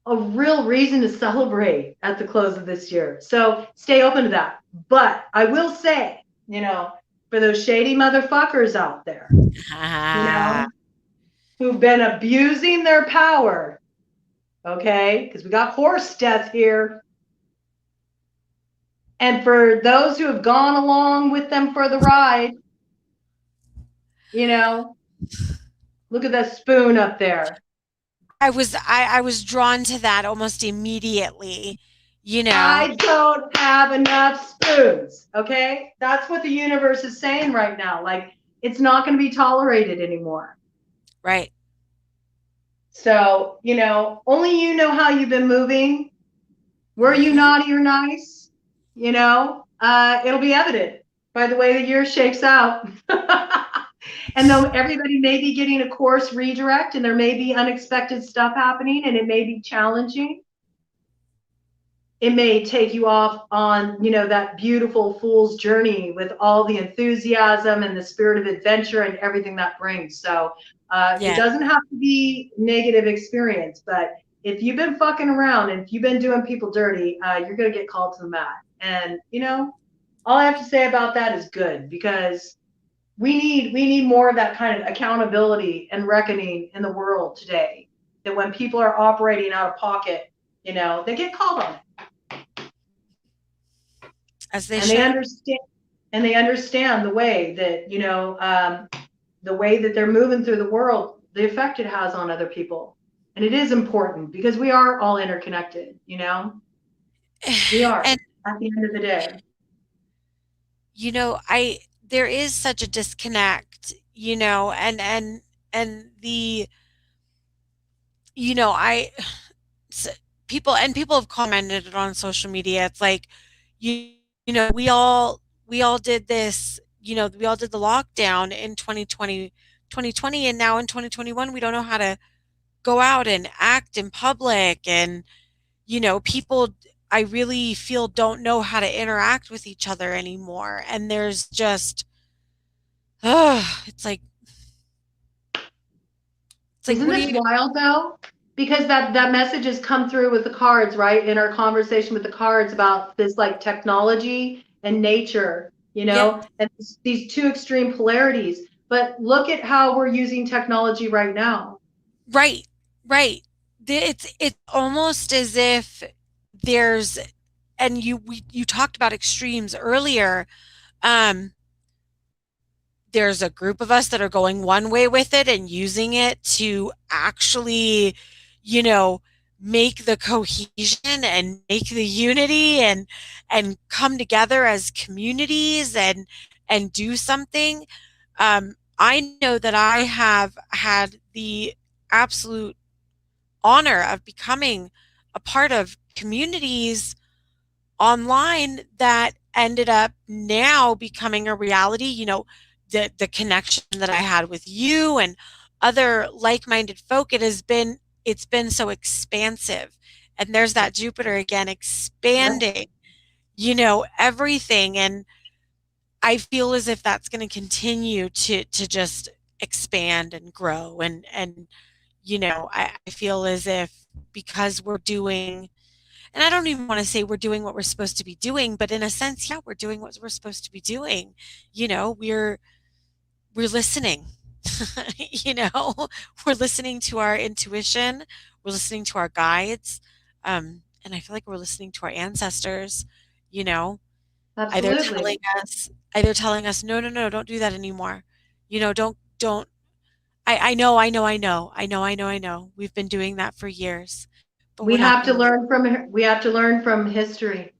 a real reason to celebrate at the close of this year. So stay open to that. But I will say, you know, for those shady motherfuckers out there, you know, who've been abusing their power, okay, because we got horse death here. And for those who have gone along with them for the ride, you know, look at that spoon up there. I was drawn to that almost immediately, you know. I don't have enough spoons. Okay. That's what the universe is saying right now. Like, it's not going to be tolerated anymore. Right. So, you know, only you know how you've been moving. Were you naughty or nice? You know, it'll be evident by the way the year shakes out. And though everybody may be getting a course redirect and there may be unexpected stuff happening and it may be challenging, it may take you off on, you know, that beautiful fool's journey with all the enthusiasm and the spirit of adventure and everything that brings. So it doesn't have to be negative experience, but if you've been fucking around and if you've been doing people dirty, you're going to get called to the mat. And, you know, all I have to say about that is good, because we need more of that kind of accountability and reckoning in the world today, that when people are operating out of pocket, you know, they get called on it. As they and should. they understand the way that, you know, the way that they're moving through the world, the effect it has on other people. And it is important because we are all interconnected, you know, we are And at the end of the day. you know, there is such a disconnect, you know, and the, you know, people have commented on social media. It's like, you know, we all did this, you know, we all did the lockdown in 2020, and now in 2021 we don't know how to go out and act in public, and you know, people, I really feel, don't know how to interact with each other anymore, and there's just it's like Isn't what do this you wild though? Because that message has come through with the cards, right? In our conversation with the cards about this, like, technology and nature, you Yep. know, and these two extreme polarities. But look at how we're using technology right now. Right, right. It's almost as if there's, and you talked about extremes earlier. Um, there's a group of us that are going one way with it and using it to actually, you know, make the cohesion and make the unity and come together as communities and do something. I know that I have had the absolute honor of becoming a part of communities online that ended up now becoming a reality. You know, the connection that I had with you and other like-minded folk, it's been so expansive. And there's that Jupiter again expanding, you know, everything. And I feel as if that's going to continue to just expand and grow, and you know, I feel as if, because we're doing, and I don't even want to say we're doing what we're supposed to be doing, but in a sense, yeah, we're doing what we're supposed to be doing. You know, we're listening. You know, we're listening to our intuition, we're listening to our guides, and I feel like we're listening to our ancestors, you know, either Absolutely. telling us, no, no, no, don't do that anymore. You know, don't. I know. We've been doing that for years, but we're We not have to going to. learn from history,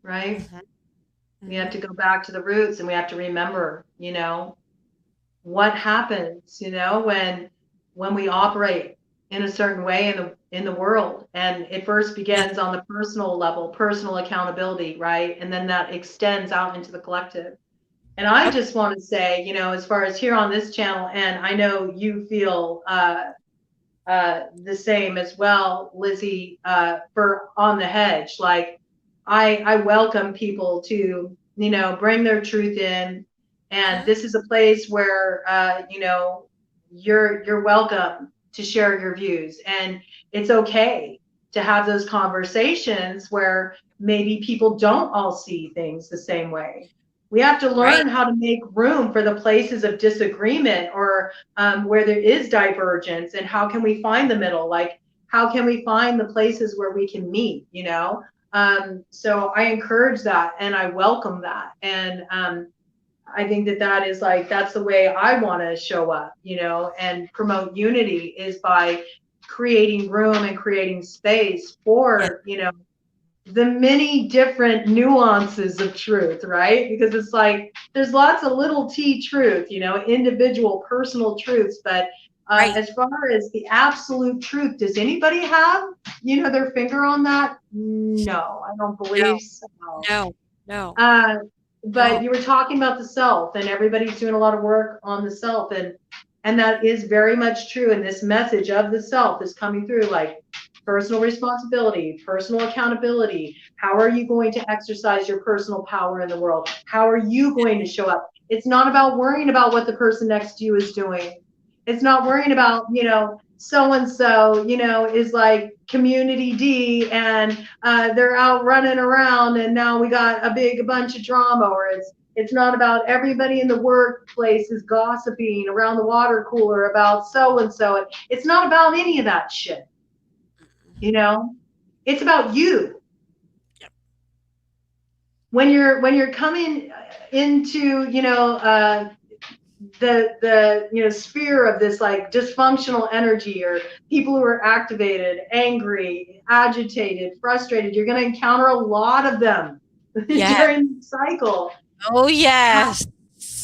right? Mhm, We have mhm. to go back to the roots and we have to remember, you know, what happens, you know, when we operate in a certain way in the world. And it first Yeah. begins on the personal level, personal accountability, right? And then that extends out into the collective. And I Okay. just want to say, you know, as far as here on this channel, and I know you feel the same as well, Lizzie, for On the Hedge. Like, I welcome people to, you know, bring their truth in And this is a place where, you know, you're welcome to share your views. And it's okay to have those conversations where maybe people don't all see things the same way. We have to learn how to make room for the places of disagreement, or where there is divergence, and how can we find the middle? Like, how can we find the places where we can meet, you know? So I encourage that and I welcome that. And I think that that is like, that's the way I want to show up, you know, and promote unity, is by creating room and creating space for, you know, the many different nuances of truth, right? Because it's like there's lots of little t truth, you know, individual personal truths, but as far as the absolute truth, does anybody have, you know, their finger on that? No, I don't believe so. No. But you were talking about the self, and everybody's doing a lot of work on the self, and that is very much true. And this message of the self is coming through, like personal responsibility, personal accountability. How are you going to exercise your personal power in the world? How are you going to show up? It's not about worrying about what the person next to you is doing. It's not worrying about, you know, so and so, you know, is like community D, and they're out running around, and now we got a bunch of drama. Or it's not about everybody in the workplace is gossiping around the water cooler about so and so. It's not about any of that shit. You know, it's about you. When you're coming into, you know, the you know, sphere of this like dysfunctional energy, or people who are activated, angry, agitated, frustrated, you're going to encounter a lot of them during the cycle. Oh yes.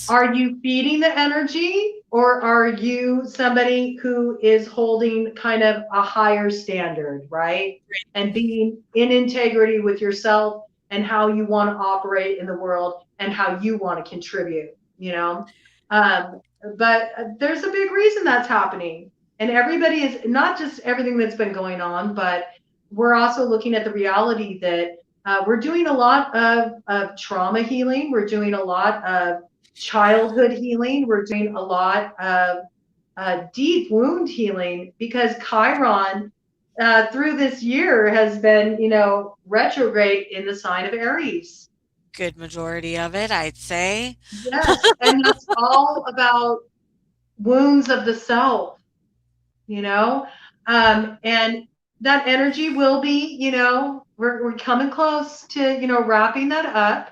Are you feeding the energy, or are you somebody who is holding kind of a higher standard, right? And being in integrity with yourself and how you want to operate in the world and how you want to contribute, you know? But there's a big reason that's happening. And everybody is not just everything that's been going on, but we're also looking at the reality that we're doing a lot of trauma healing. We're doing a lot of childhood healing. We're doing a lot of deep wound healing, because Chiron through this year has been, you know, retrograde in the sign of Aries. Good majority of it, I'd say. Yes, and that's all about wounds of the self, you know, and that energy will be, you know, we're coming close to, you know, wrapping that up.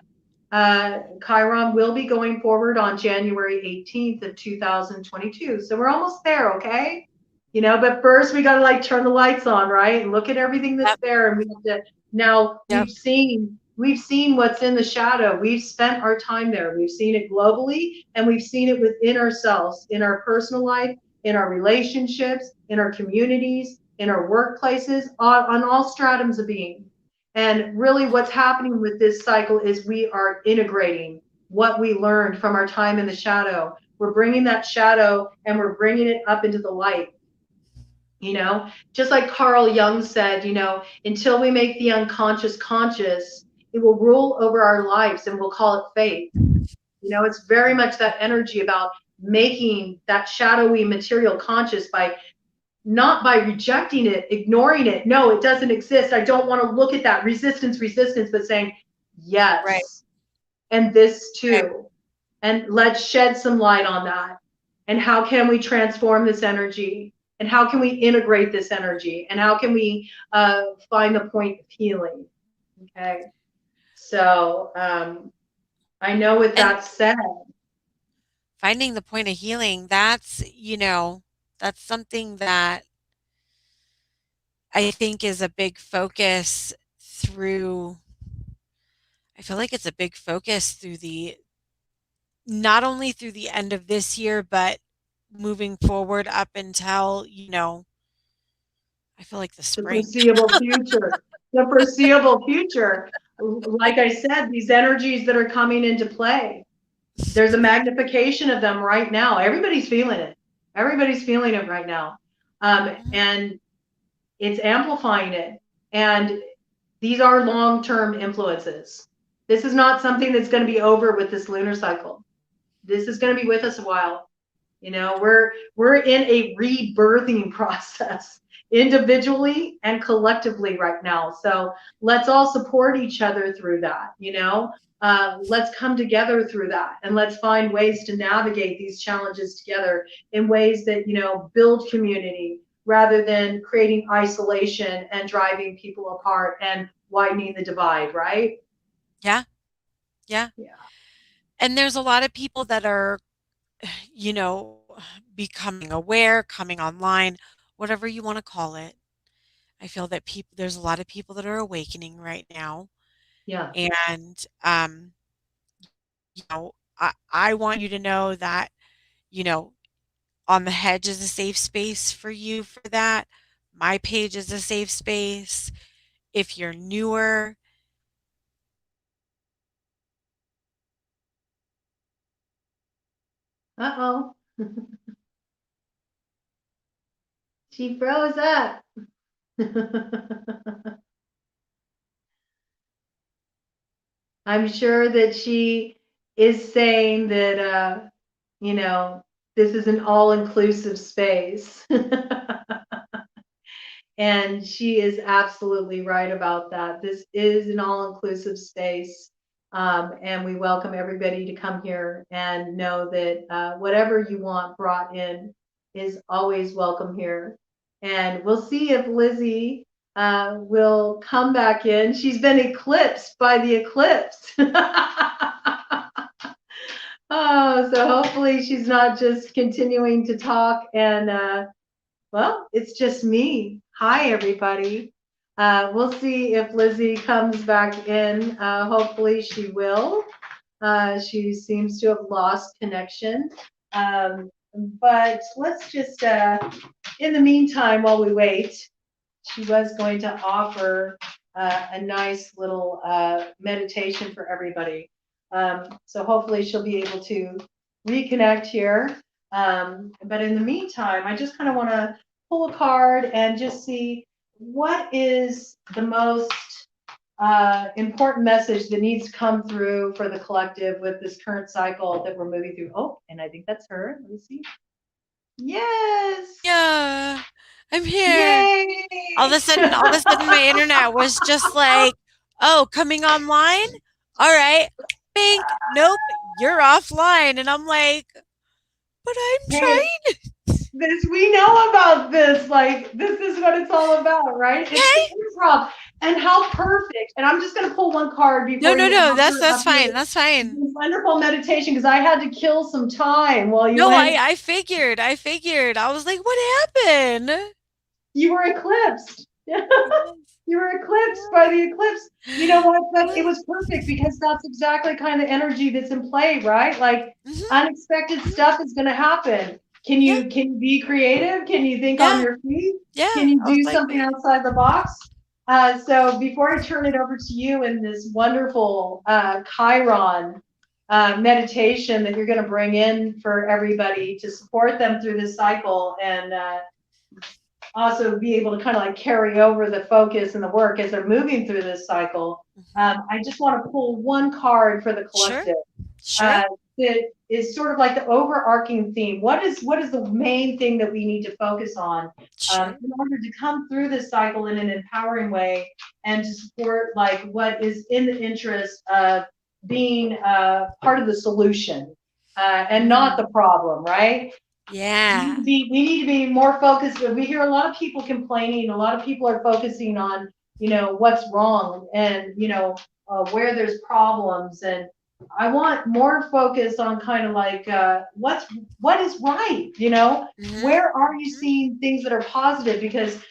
Chiron will be going forward on January 18th of 2022. So we're almost there, okay? You know, but first we got to like turn the lights on, right? And look at everything that's there. And we have to, now we've seen what's in the shadow. We've spent our time there. We've seen it globally, and we've seen it within ourselves, in our personal life, in our relationships, in our communities, in our workplaces, on all stratums of being. And really what's happening with this cycle is we are integrating what we learned from our time in the shadow. We're bringing that shadow and we're bringing it up into the light. You know, just like Carl Jung said, you know, until we make the unconscious conscious, it will rule over our lives, and we'll call it fate. You know, it's very much that energy about making that shadowy material conscious, by not by rejecting it, ignoring it. No, it doesn't exist. I don't want to look at that. Resistance, but saying, yes, and this too. And let's shed some light on that. And how can we transform this energy? And how can we integrate this energy? And how can we find the point of healing? Okay. So I know with that said, finding the point of healing, that's, you know, that's something that I think is a big focus through, I feel like it's a big focus through the, not only through the end of this year, but moving forward up until, you know, I feel like the spring. Foreseeable future. The foreseeable future. Like I said, these energies that are coming into play, there's a magnification of them right now. Everybody's feeling it. Everybody's feeling it right now. And it's amplifying it. And these are long-term influences. This is not something that's going to be over with this lunar cycle. this is going to be with us a while. You know, we're in a rebirthing process individually and collectively right now. So let's all support each other through that, you know. Let's come together through that, and let's find ways to navigate these challenges together in ways that, you know, build community rather than creating isolation and driving people apart and widening the divide, right? Yeah. Yeah. Yeah. And there's a lot of people that are, you know, becoming aware, coming online, whatever you want to call it. I feel that there's a lot of people that are awakening right now. Yeah. And, you know, I want you to know that, you know, On the Hedge is a safe space for you for that. My page is a safe space. If you're newer, Uh-oh. She froze up. I'm sure that she is saying that, you know, this is an all-inclusive space. And she is absolutely right about that. This is an all-inclusive space. And we welcome everybody to come here and know that whatever you want brought in is always welcome here. And we'll see if Lizzie will come back in. She's been eclipsed by the eclipse. Oh, so hopefully she's not just continuing to talk and well, it's just me. Hi, everybody. We'll see if Lizzie comes back in. Hopefully she will. She seems to have lost connection. But let's just, in the meantime, while we wait, she was going to offer a nice little meditation for everybody. So hopefully she'll be able to reconnect here. But in the meantime, I just kind of want to pull a card and just see what is the most important message that needs to come through for the collective with this current cycle that we're moving through. Oh, and I think that's her. Let me see. Yes. yeah, I'm here. Yay. All of a sudden, my internet was just like, oh, coming online? All right. Bink. Nope. You're offline. And I'm like, but I'm Hey, trying. this we know about this. Like this is what it's all about, right? It's Okay. the improv, and how perfect. And I'm just gonna pull one card No, before no, you no. That's offer up fine. That's fine. this wonderful meditation because I had to kill some time while you No, went. I figured. I figured. I was like, what happened? You were eclipsed. Yes. You were eclipsed by the eclipse. You know what? But it was perfect because that's exactly kind of energy that's in play, right? Like unexpected stuff is going to happen. Can Yeah. you be creative? Can you think on Yeah. your feet? Yeah. Can you I was do like, something outside the box? So before I turn it over to you in this wonderful Chiron meditation that you're going to bring in for everybody to support them through this cycle and also be able to kind of like carry over the focus and the work as they're moving through this cycle. I just want to pull one card for the collective. Sure. That is sort of like the overarching theme. What is the main thing that we need to focus on in order to come through this cycle in an empowering way and to support like what is in the interest of being part of the solution and not the problem, right? Yeah. We need to be more focused. We hear a lot of people complaining. A lot of people are focusing on, you know, what's wrong and, you know, where there's problems. And I want more focus on kind of like what is right, you know, where are you seeing things that are positive? Because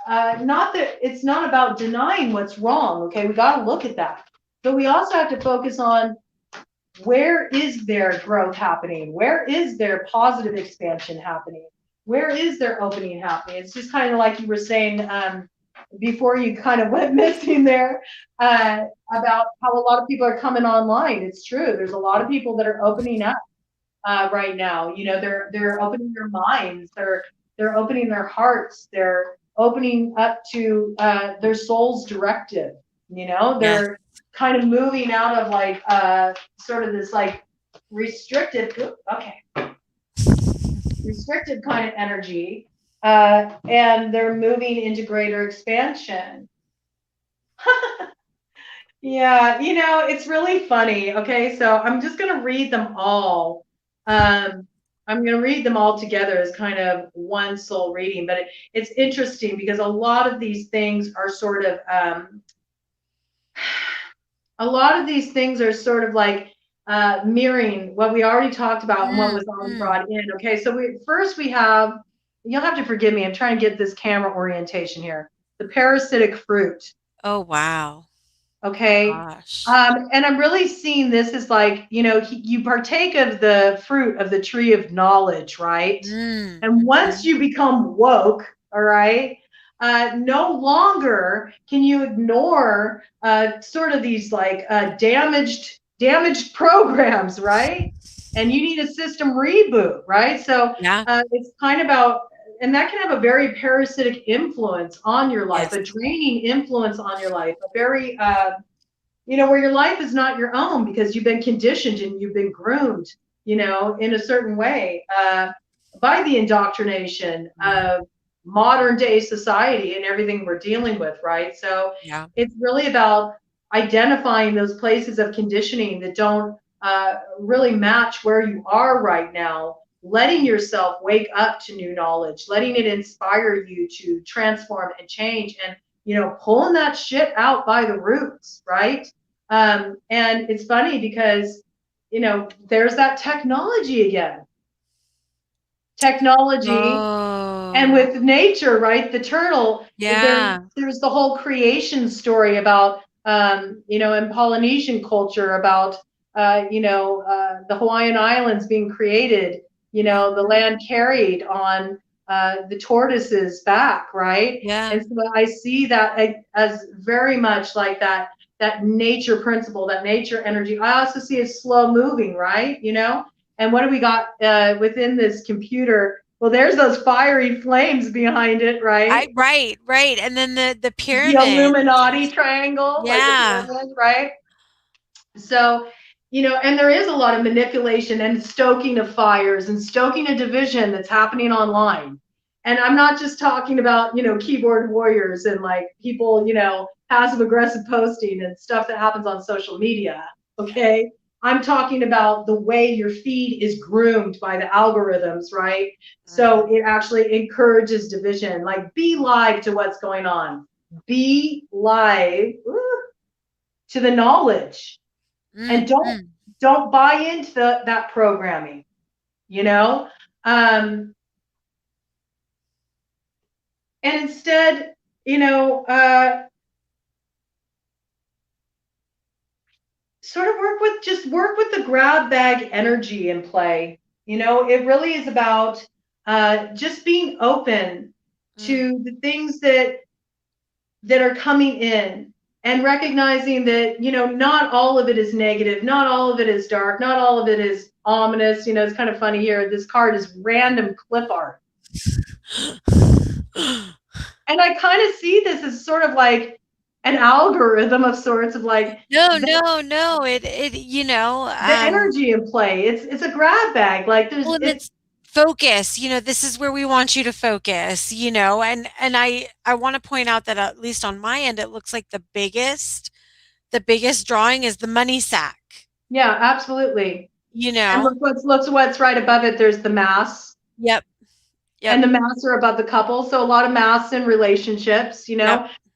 not that it's not about denying what's wrong. Okay, we got to look at that, but we also have to focus on where is their growth happening? Where is their positive expansion happening? Where is their opening happening? It's just kind of like you were saying before you kind of went missing there about how a lot of people are coming online. It's true. There's a lot of people that are opening up right now. You know, they're opening their minds. They're opening their hearts. They're opening up to their soul's directive. You know, they're kind of moving out of like sort of this like restricted, okay, restricted kind of energy, and they're moving into greater expansion. Yeah, it's really funny. Okay, so I'm just going to read them all. I'm going to read them all together as kind of one soul reading, but it's interesting because a lot of these things are sort of, like mirroring what we already talked about and what was already brought in. Okay, so we have, you'll have to forgive me, I'm trying to get this camera orientation here. The parasitic fruit. Oh, wow. Okay. Gosh. And I'm really seeing this as like, you partake of the fruit of the tree of knowledge, right? And once you become woke, all right, no longer can you ignore sort of these like damaged programs, right? And you need a system reboot, right? So Yeah. it's kind of about, and that can have a very parasitic influence on your life, Yes. a draining influence on your life, a very, where your life is not your own because you've been conditioned and you've been groomed, in a certain way by the indoctrination of modern day society and everything we're dealing with, right? So Yeah. it's really about identifying those places of conditioning that don't really match where you are right now, letting yourself wake up to new knowledge, letting it inspire you to transform and change, and pulling that shit out by the roots, right? And it's funny because there's that technology again. Technology. Oh. And with nature, right? The turtle. Yeah. There's the whole creation story about in Polynesian culture about the Hawaiian Islands being created, the land carried on the tortoise's back, right? Yeah. And so I see that as very much like that nature principle, that nature energy. I also see it slow moving, right? And what do we got within this computer? Well, there's those fiery flames behind it, right? Right. And then the The pyramid. Illuminati triangle, like the Yeah. pyramid, right? So, and there is a lot of manipulation and stoking of fires and stoking a division that's happening online. And I'm not just talking about, keyboard warriors and like people, passive aggressive posting and stuff that happens on social media. Okay. I'm talking about the way your feed is groomed by the algorithms, right? So it actually encourages division. Like, be live to what's going on. Be live to the knowledge. And don't buy into that programming, and instead, sort of work with the grab bag energy in play. It really is about just being open to the things that are coming in, and recognizing that not all of it is negative, not all of it is dark, not all of it is ominous. It's kind of funny here, this card is random clip art, and I kind of see this as sort of like an algorithm of sorts of like No. It the energy in play. It's a grab bag, like well, and it's focus. This is where we want you to focus, and I want to point out that at least on my end, it looks like the biggest drawing is the money sack. Yeah, absolutely. And look what's right above it. There's the mass. Yep. And the mass are above the couple. So a lot of mass in relationships,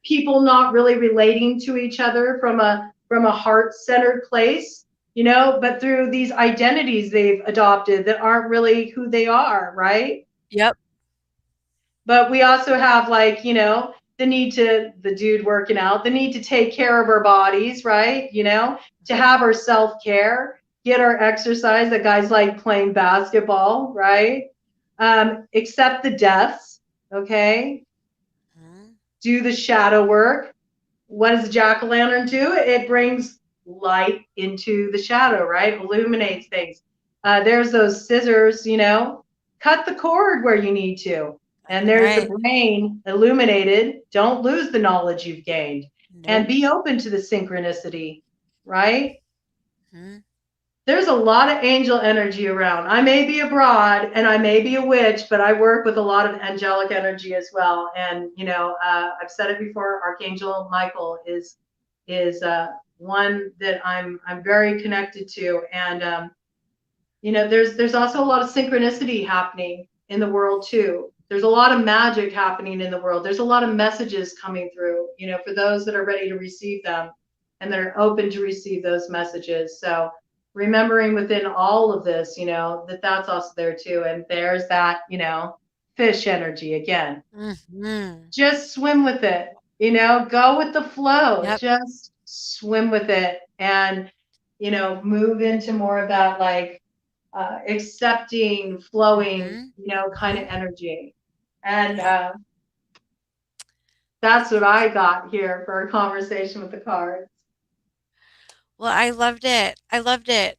people not really relating to each other from a heart-centered place, but through these identities they've adopted that aren't really who they are, right? Yep. But we also have like, the need to, the dude working out, the need to take care of our bodies, right? To have our self-care, get our exercise. That guys like playing basketball, right? Accept the deaths, okay? Do the shadow work. What does the jack-o'-lantern do? It brings light into the shadow, right? Illuminates things. There's those scissors, cut the cord where you need to. And there's the brain illuminated. Don't lose the knowledge you've gained. And be open to the synchronicity, right? there's a lot of angel energy around. I may be abroad and I may be a witch, but I work with a lot of angelic energy as well. And I've said it before. Archangel Michael is one that I'm very connected to, and there's also a lot of synchronicity happening in the world too. There's a lot of magic happening in the world. There's a lot of messages coming through, for those that are ready to receive them and that are open to receive those messages. So remembering within all of this, that's also there too. And there's that, fish energy again. Mm-hmm. Just swim with it, go with the flow. Yep. Just swim with it and, move into more of that like accepting, flowing, kind of energy. And Yep. that's what I got here for our conversation with the cards. Well, I loved it. I loved it.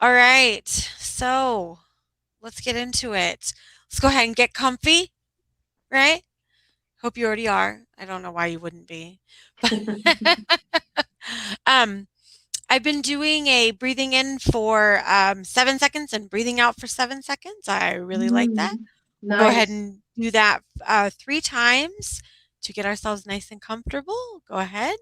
All right. So let's get into it. Let's go ahead and get comfy, right? Hope you already are. I don't know why you wouldn't be. But um, I've been doing a breathing in for 7 seconds and breathing out for 7 seconds. I really like that. We'll go ahead Nice. and do that 3 times to get ourselves nice and comfortable. Go ahead.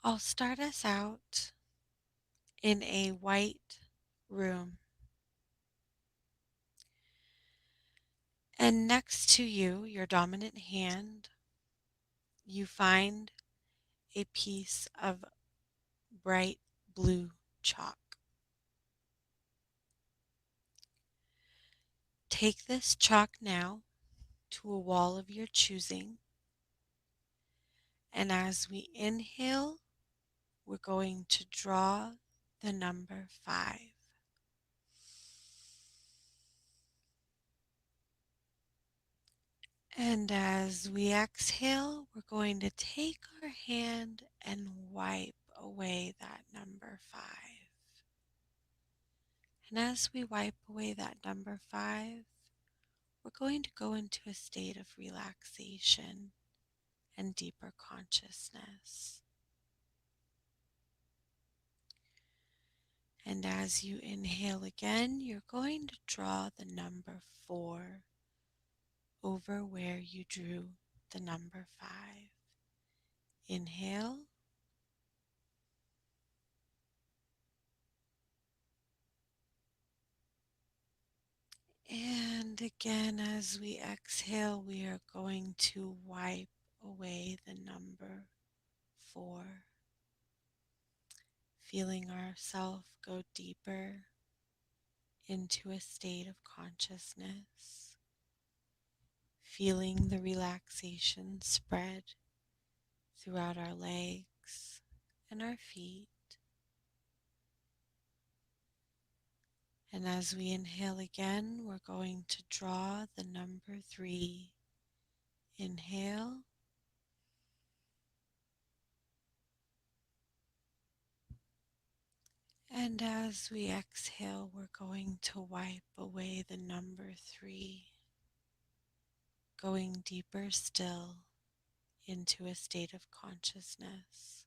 I'll start us out in a white room. And next to you, your dominant hand, you find a piece of bright blue chalk. Take this chalk now to a wall of your choosing. And as we inhale, we're going to draw the number 5. And as we exhale, we're going to take our hand and wipe away that number 5. And as we wipe away that number 5, we're going to go into a state of relaxation and deeper consciousness. And as you inhale again, you're going to draw the number 4 over where you drew the number 5. Inhale. And again, as we exhale, we are going to wipe away the number 4, feeling ourselves go deeper into a state of consciousness, feeling the relaxation spread throughout our legs and our feet. And as we inhale again, we're going to draw the number 3. Inhale. And as we exhale, we're going to wipe away the number 3, going deeper still into a state of consciousness.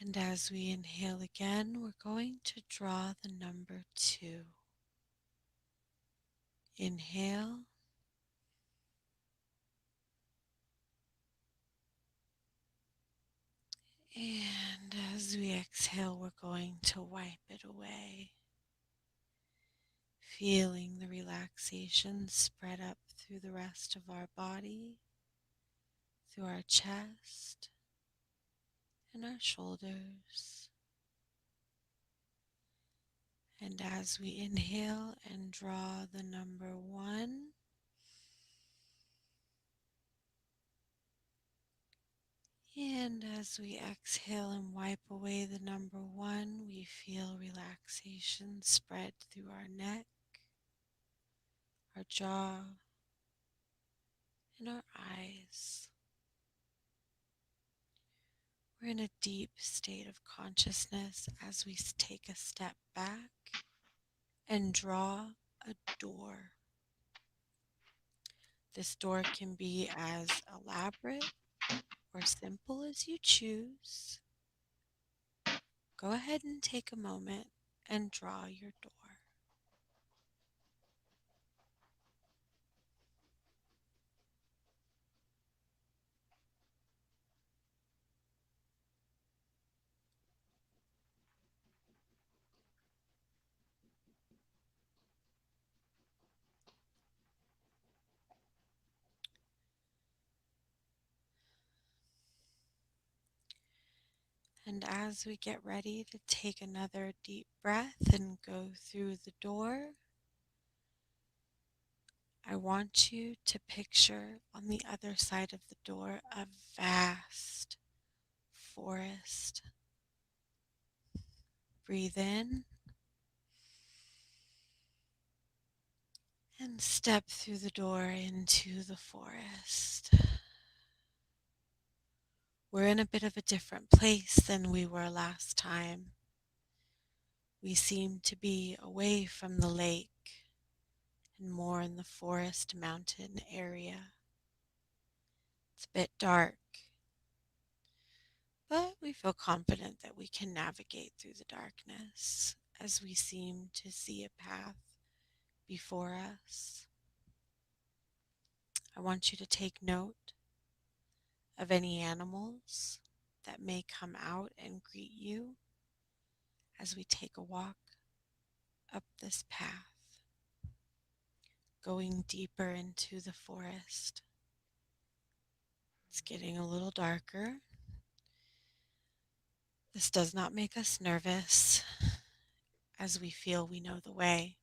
And as we inhale again, we're going to draw the number 2. Inhale. And as we exhale, we're going to wipe it away, feeling the relaxation spread up through the rest of our body, through our chest and our shoulders. And as we inhale and draw the number 1, and as we exhale and wipe away the number 1, we feel relaxation spread through our neck, our jaw, and our eyes. We're in a deep state of consciousness as we take a step back and draw a door. This door can be as elaborate or simple as you choose. Go ahead and take a moment and draw your door. And as we get ready to take another deep breath and go through the door, I want you to picture on the other side of the door a vast forest. Breathe in and step through the door into the forest. We're in a bit of a different place than we were last time. We seem to be away from the lake and more in the forest mountain area. It's a bit dark, but we feel confident that we can navigate through the darkness as we seem to see a path before us. I want you to take note of any animals that may come out and greet you as we take a walk up this path, going deeper into the forest. It's getting a little darker. This does not make us nervous as we feel we know the way.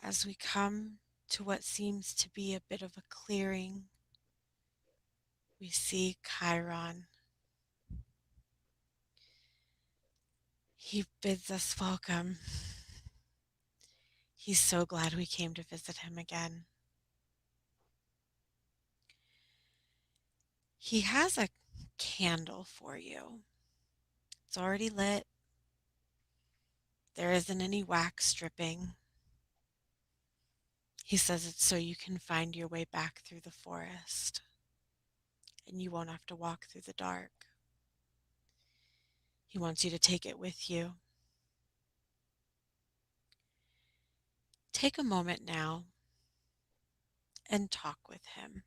As we come to what seems to be a bit of a clearing, we see Chiron. He bids us welcome. He's so glad we came to visit him again. He has a candle for you. It's already lit. There isn't any wax dripping. He says it's so you can find your way back through the forest and you won't have to walk through the dark. He wants you to take it with you. Take a moment now and talk with him.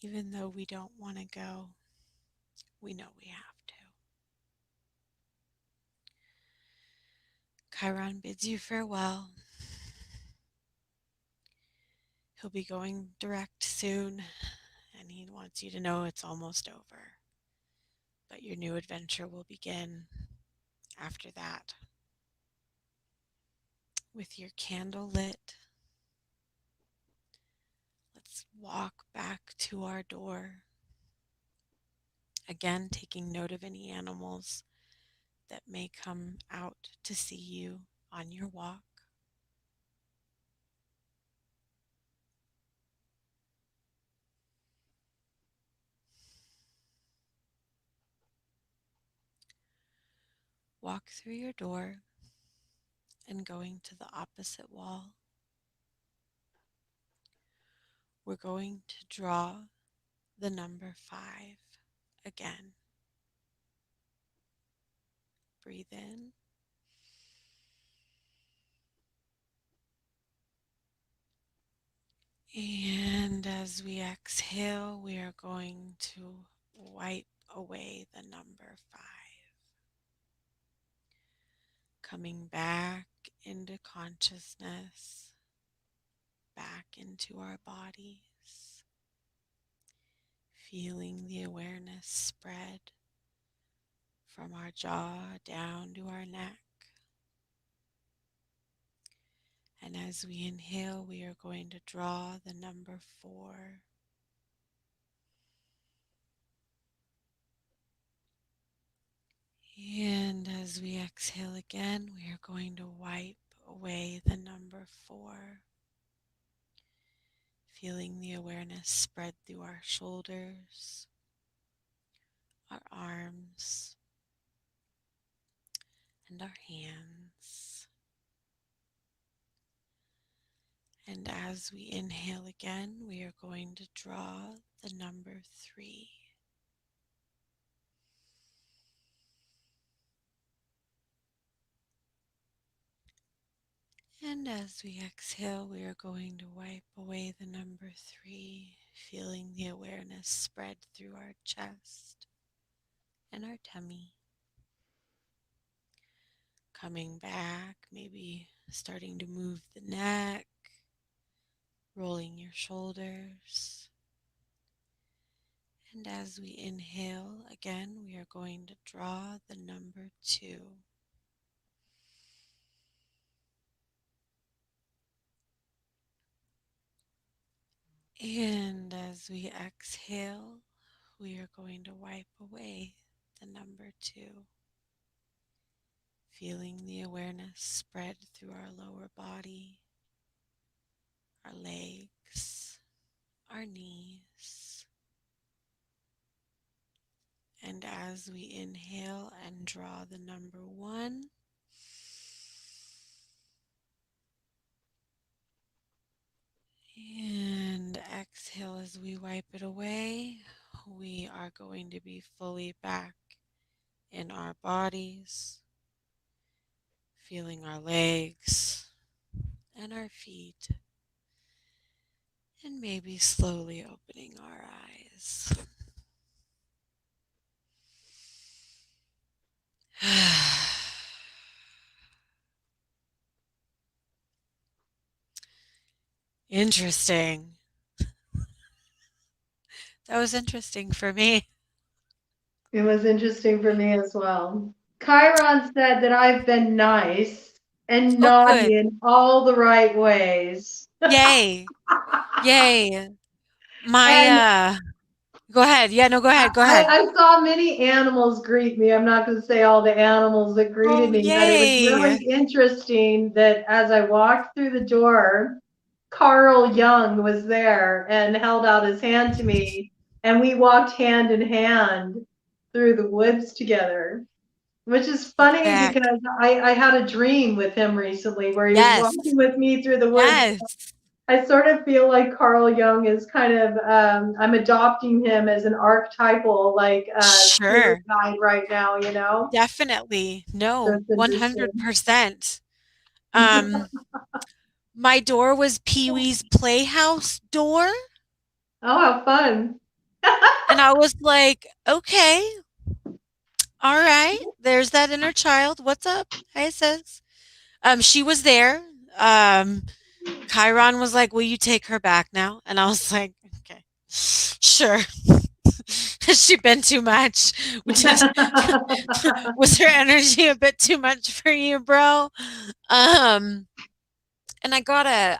Even though we don't want to go, we know we have to. Chiron bids you farewell. He'll be going direct soon, and he wants you to know it's almost over. But your new adventure will begin after that. With your candle lit, let's walk back to our door. Again, taking note of any animals that may come out to see you on your walk. Walk through your door and going to the opposite wall. We're going to draw the number 5 again. Breathe in. And as we exhale, we are going to wipe away the number 5. Coming back into consciousness, back into our bodies, feeling the awareness spread from our jaw down to our neck. And as we inhale, we are going to draw the number 4. And as we exhale again, we are going to wipe away the number 4. Feeling the awareness spread through our shoulders, our arms, and our hands. And as we inhale again, we are going to draw the number 3. And as we exhale, we are going to wipe away the number 3, feeling the awareness spread through our chest and our tummy. Coming back, maybe starting to move the neck, rolling your shoulders. And as we inhale, again, we are going to draw the number 2. And as we exhale, we are going to wipe away the number 2. Feeling the awareness spread through our lower body, our legs, our knees. And as we inhale and draw the number 1, and exhale as we wipe it away, we are going to be fully back in our bodies, feeling our legs and our feet, and maybe slowly opening our eyes. Interesting. That was interesting for me. It was interesting for me as well. Chiron said that I've been nice and Oh, naughty good. in all the right ways. Yay. Yay. My, And go ahead. Yeah, no, go ahead. Go ahead. I saw many animals greet me. I'm not going to say all the animals that greeted Oh, me, but it was really yay. interesting that as I walked through the door, Carl Jung was there and held out his hand to me, and we walked hand in hand through the woods together, which is funny Yeah. because I had a dream with him recently where he was Yes. walking with me through the woods. Yes. I sort of feel like Carl Jung is kind of, I'm adopting him as an archetypal, like, spirit Sure. guide right now, you know? Definitely. So No, it's interesting. 100%. Um, my door was Pee-wee's Playhouse door, Oh, how fun. and I was like, "Okay, all right, there's that inner child. What's up?" Hi, sis. She was there. Um, Chiron was like, "Will you take her back now?" And I was like, "Okay, sure." Has she been too much? Was her energy a bit too much for you, bro? Um, and I got a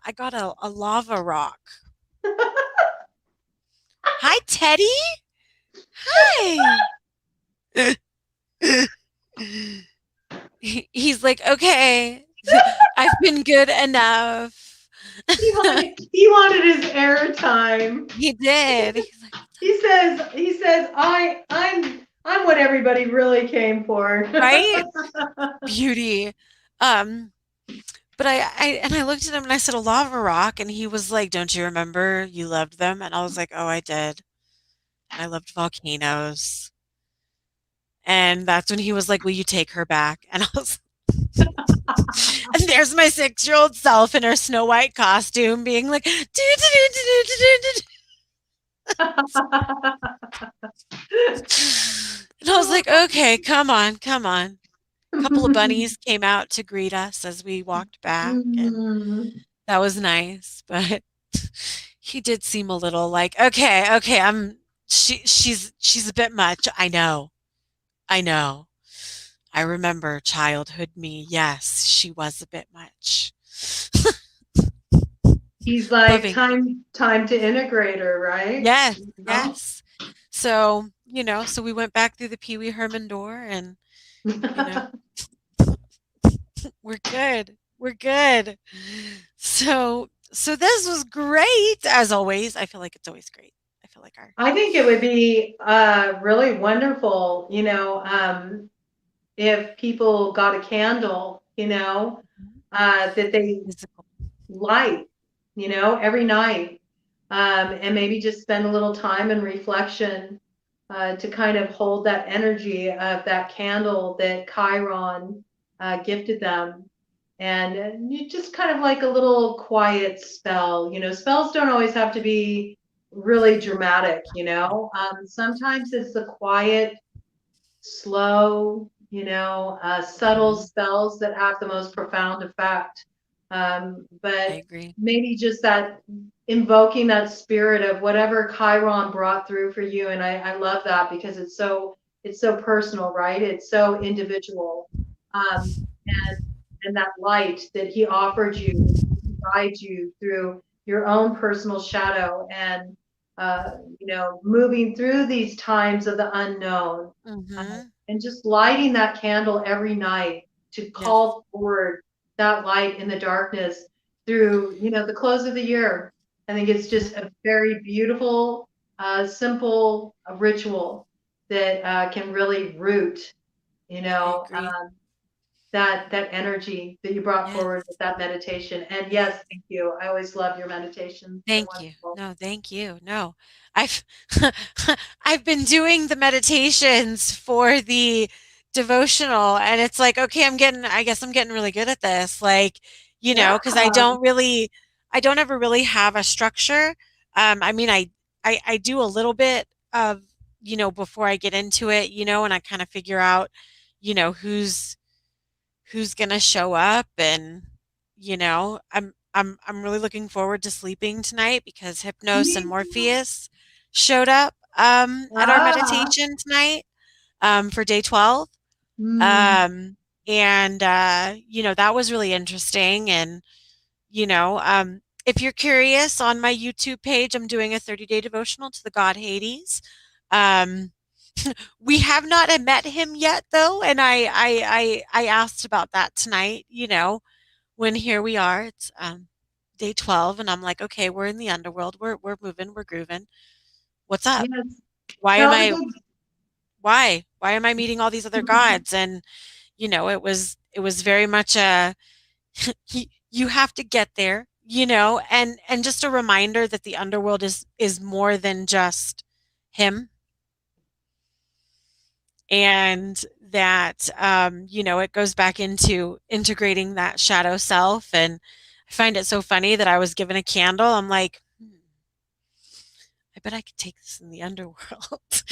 lava rock. Hi, Teddy. Hi. he's like, okay, I've been good enough. He wanted his airtime. He did. He's like, He says, I'm what everybody really came for. right? Beauty. Um, but I looked at him and I said, a lava rock, and he was like, don't you remember you loved them? And I was like, oh, I did. I loved volcanoes. And that's when he was like, will you take her back? And I was, and there's my 6-year-old self in her Snow White costume being like, and I was like, okay, come on, come on. A couple of bunnies came out to greet us as we walked back, and Mm. that was nice. But he did seem a little like, okay, okay, she's a bit much. I know. I know. I remember childhood me. Yes, she was a bit much. He's like, Loving. time to integrate her, right? Yes, You know? yes. So, so we went back through the Pee Wee Herman door and, you know, we're good. We're good. So this was great as always. I feel like it's always great. I feel like our I think it would be really wonderful, if people got a candle, that they physical. light, every night, and maybe just spend a little time in reflection to kind of hold that energy of that candle that Chiron gifted them. And you just kind of like a little quiet spell. Spells don't always have to be really dramatic, sometimes it's the quiet, slow, subtle Mhm. spells that have the most profound effect. I But agree. maybe just that invoking that spirit of whatever Chiron brought through for you. And I love that because it's so personal, right? It's so individual. And that light that he offered you to guide you through your own personal shadow and moving through these times of the unknown, uh, Mhm. and just lighting that candle every night to Yes, call forward that light in the darkness through, the close of the year. I think it's just a very beautiful, simple ritual that can really root, you I know, agree. that energy that you brought Yes. forward with that meditation. And Yes. yes, thank you. I always love your meditations. They're Thank you. wonderful. No, thank you. No. I've I've been doing the meditations for the devotional, and it's like, okay, I guess I'm getting really good at this. Like, Yeah. because I don't ever really have a structure. I mean, I do a little bit of, before I get into it, and I kind of figure out, who's gonna show up, and I'm really looking forward to sleeping tonight because Hypnos and Me too. Morpheus showed up at our Ah. meditation tonight for day 12. Mm. um and that was really interesting. And if you're curious, on my YouTube page I'm doing a 30-day devotional to the god Hades. um we have not met him yet, though, and I asked about that tonight. When here we are, it's day 12, and I'm like, okay, we're in the underworld. We're moving, we're grooving. What's up? Yes. Why am Tell the I good. why am I meeting all these other gods? And it was very much a you have to get there, and just a reminder that the underworld is more than just him, and that it goes back into integrating that shadow self. And I find it so funny that I was given a candle. I'm like, I bet I could take this in the underworld.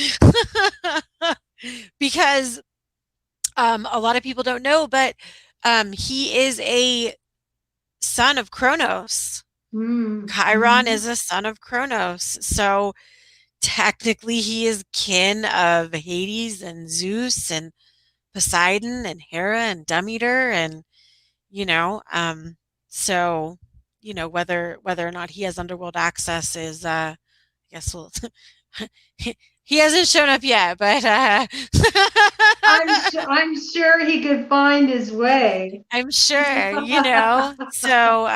Because a lot of people don't know, but he is a son of Kronos. Mm. Chiron Mm. is a son of Kronos, so technically he is kin of Hades and Zeus and Poseidon and Hera and Demeter. And you know um so whether or not he has underworld access is, I guess we'll He hasn't shown up yet, but I'm sure he could find his way. I'm sure, so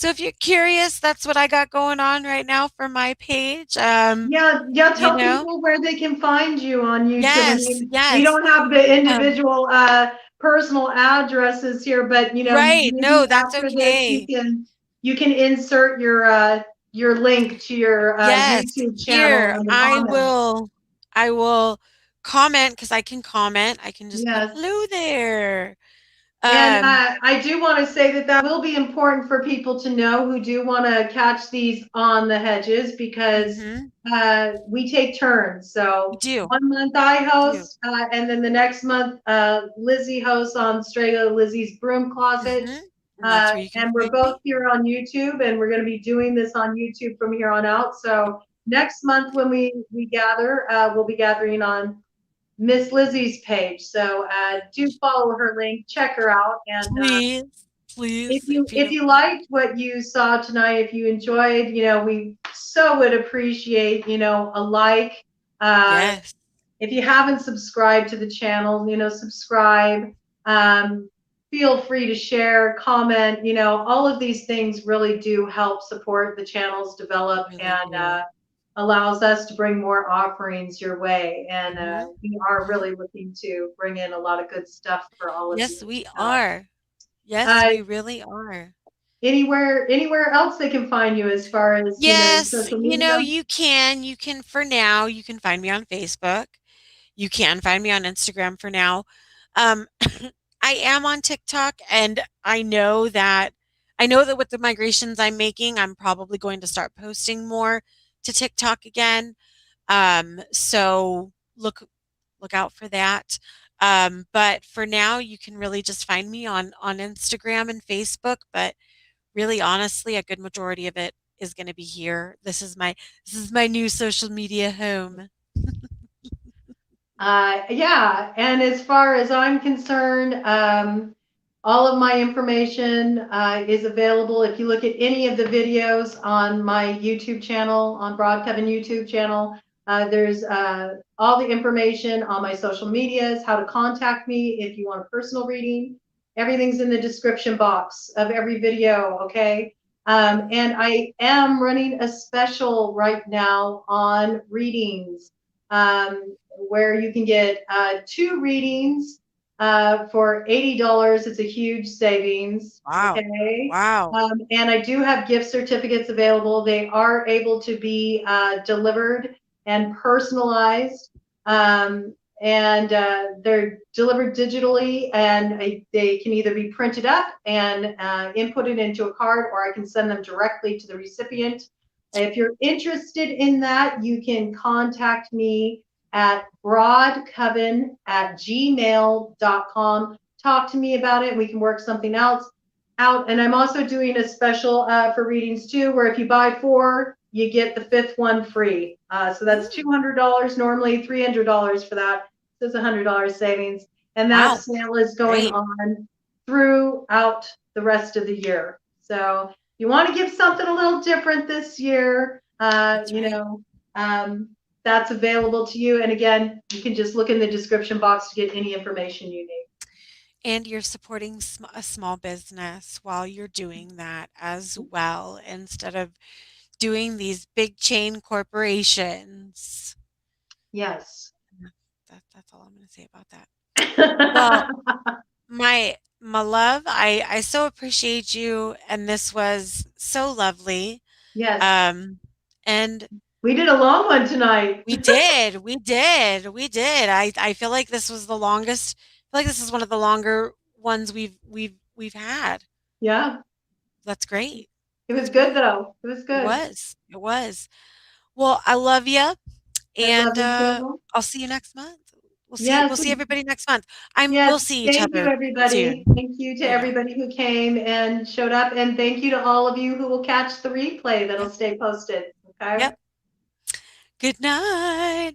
if you're curious, that's what I got going on right now for my page. Yeah, yeah. You Tell know, people where they can find you on YouTube. I yes, mean, we yes. don't have the Um, individual personal addresses here, but right. maybe No, that's after this, okay. you can insert your link to your Yes. YouTube channel Here, in the comments. I will comment because I can comment. I can just put Yes. hello there. And Um, I do want to say that that will be important for people to know who do want to catch these on the hedges because mhm. we take turns. We So do. 1 month I We do. host, and then the next month Lizzie hosts on Strega, Lizzie's Broom Closet. Mhm. And that's where you can And we're find both me. here on YouTube, and we're going to be doing this on YouTube from here on out. So next month when we gather, we'll be gathering on Miss Lizzie's page. So do follow her link, check her out, and Please, please, if you if don't you mind. liked what you saw tonight, if you enjoyed, we so would appreciate a like. Uh, Yes. if you haven't subscribed to the channel, subscribe. Um, Feel free to share, comment. All of these things really do help support the channel's develop Really and do. allows us to bring more offerings your way. And Mhm. we are Mhm. really looking to bring in a lot of good stuff for all of you. Yes, we are. Yes, Uh, we really are. anywhere else they can find you as far as Yes, social media. you can for now, you can find me on Facebook. You can find me on Instagram for now. Um, I am on TikTok, and I know that with the migrations I'm making, I'm probably going to start posting more to TikTok again. So look out for that. But for now, you can really just find me on Instagram and Facebook. But really, honestly, a good majority of it is going to be here. This is my new social media home. Yeah, and as far as I'm concerned, all of my information is available. If you look at any of the videos on my YouTube channel, on Broad Coven YouTube channel, there's all the information on my social medias, how to contact me if you want a personal reading. Everything's in the description box of every video, okay? And I am running a special right now on readings. Where you can get 2 readings for $80. It's a huge savings. Wow. Okay. Wow. And I do have gift certificates available. They are able to be delivered and personalized. And they're delivered digitally, and they can either be printed up and inputted into a card, or I can send them directly to the recipient. If you're interested in that, you can contact me at broadcoven@gmail.com. Talk to me about it. We can work something else out. And I'm also doing a special for readings too, where if you buy 4, you get the 5th one free. So that's Mm, $200 normally, $300 for that. So it's $100 savings. And that wow. sale is going Great. on throughout the rest of the year. So if you want to give something a little different this year, That's right. that's available to you. And again, you can just look in the description box to get any information you need. And you're supporting a small business while you're doing that as well, instead of doing these big chain corporations. Yes. Yeah, that's all I'm going to say about that. Well, my love, I so appreciate you, and this was so lovely. Yes. Um, and We did a long one tonight. we did. I feel like this was the longest. I feel like this is one of the longer ones we've had. Yeah. That's great. It That's was good great. though. It was It good. was. It was. Well, I love you, I love and you too. I'll see you next month. We'll Yes. see everybody next month. Yes. We'll see each Thank you, other everybody. soon. Thank you to Yeah. everybody who came and showed up. And thank you to all of you who will catch the replay that'll Yep. stay posted. Okay. Yep. Good night.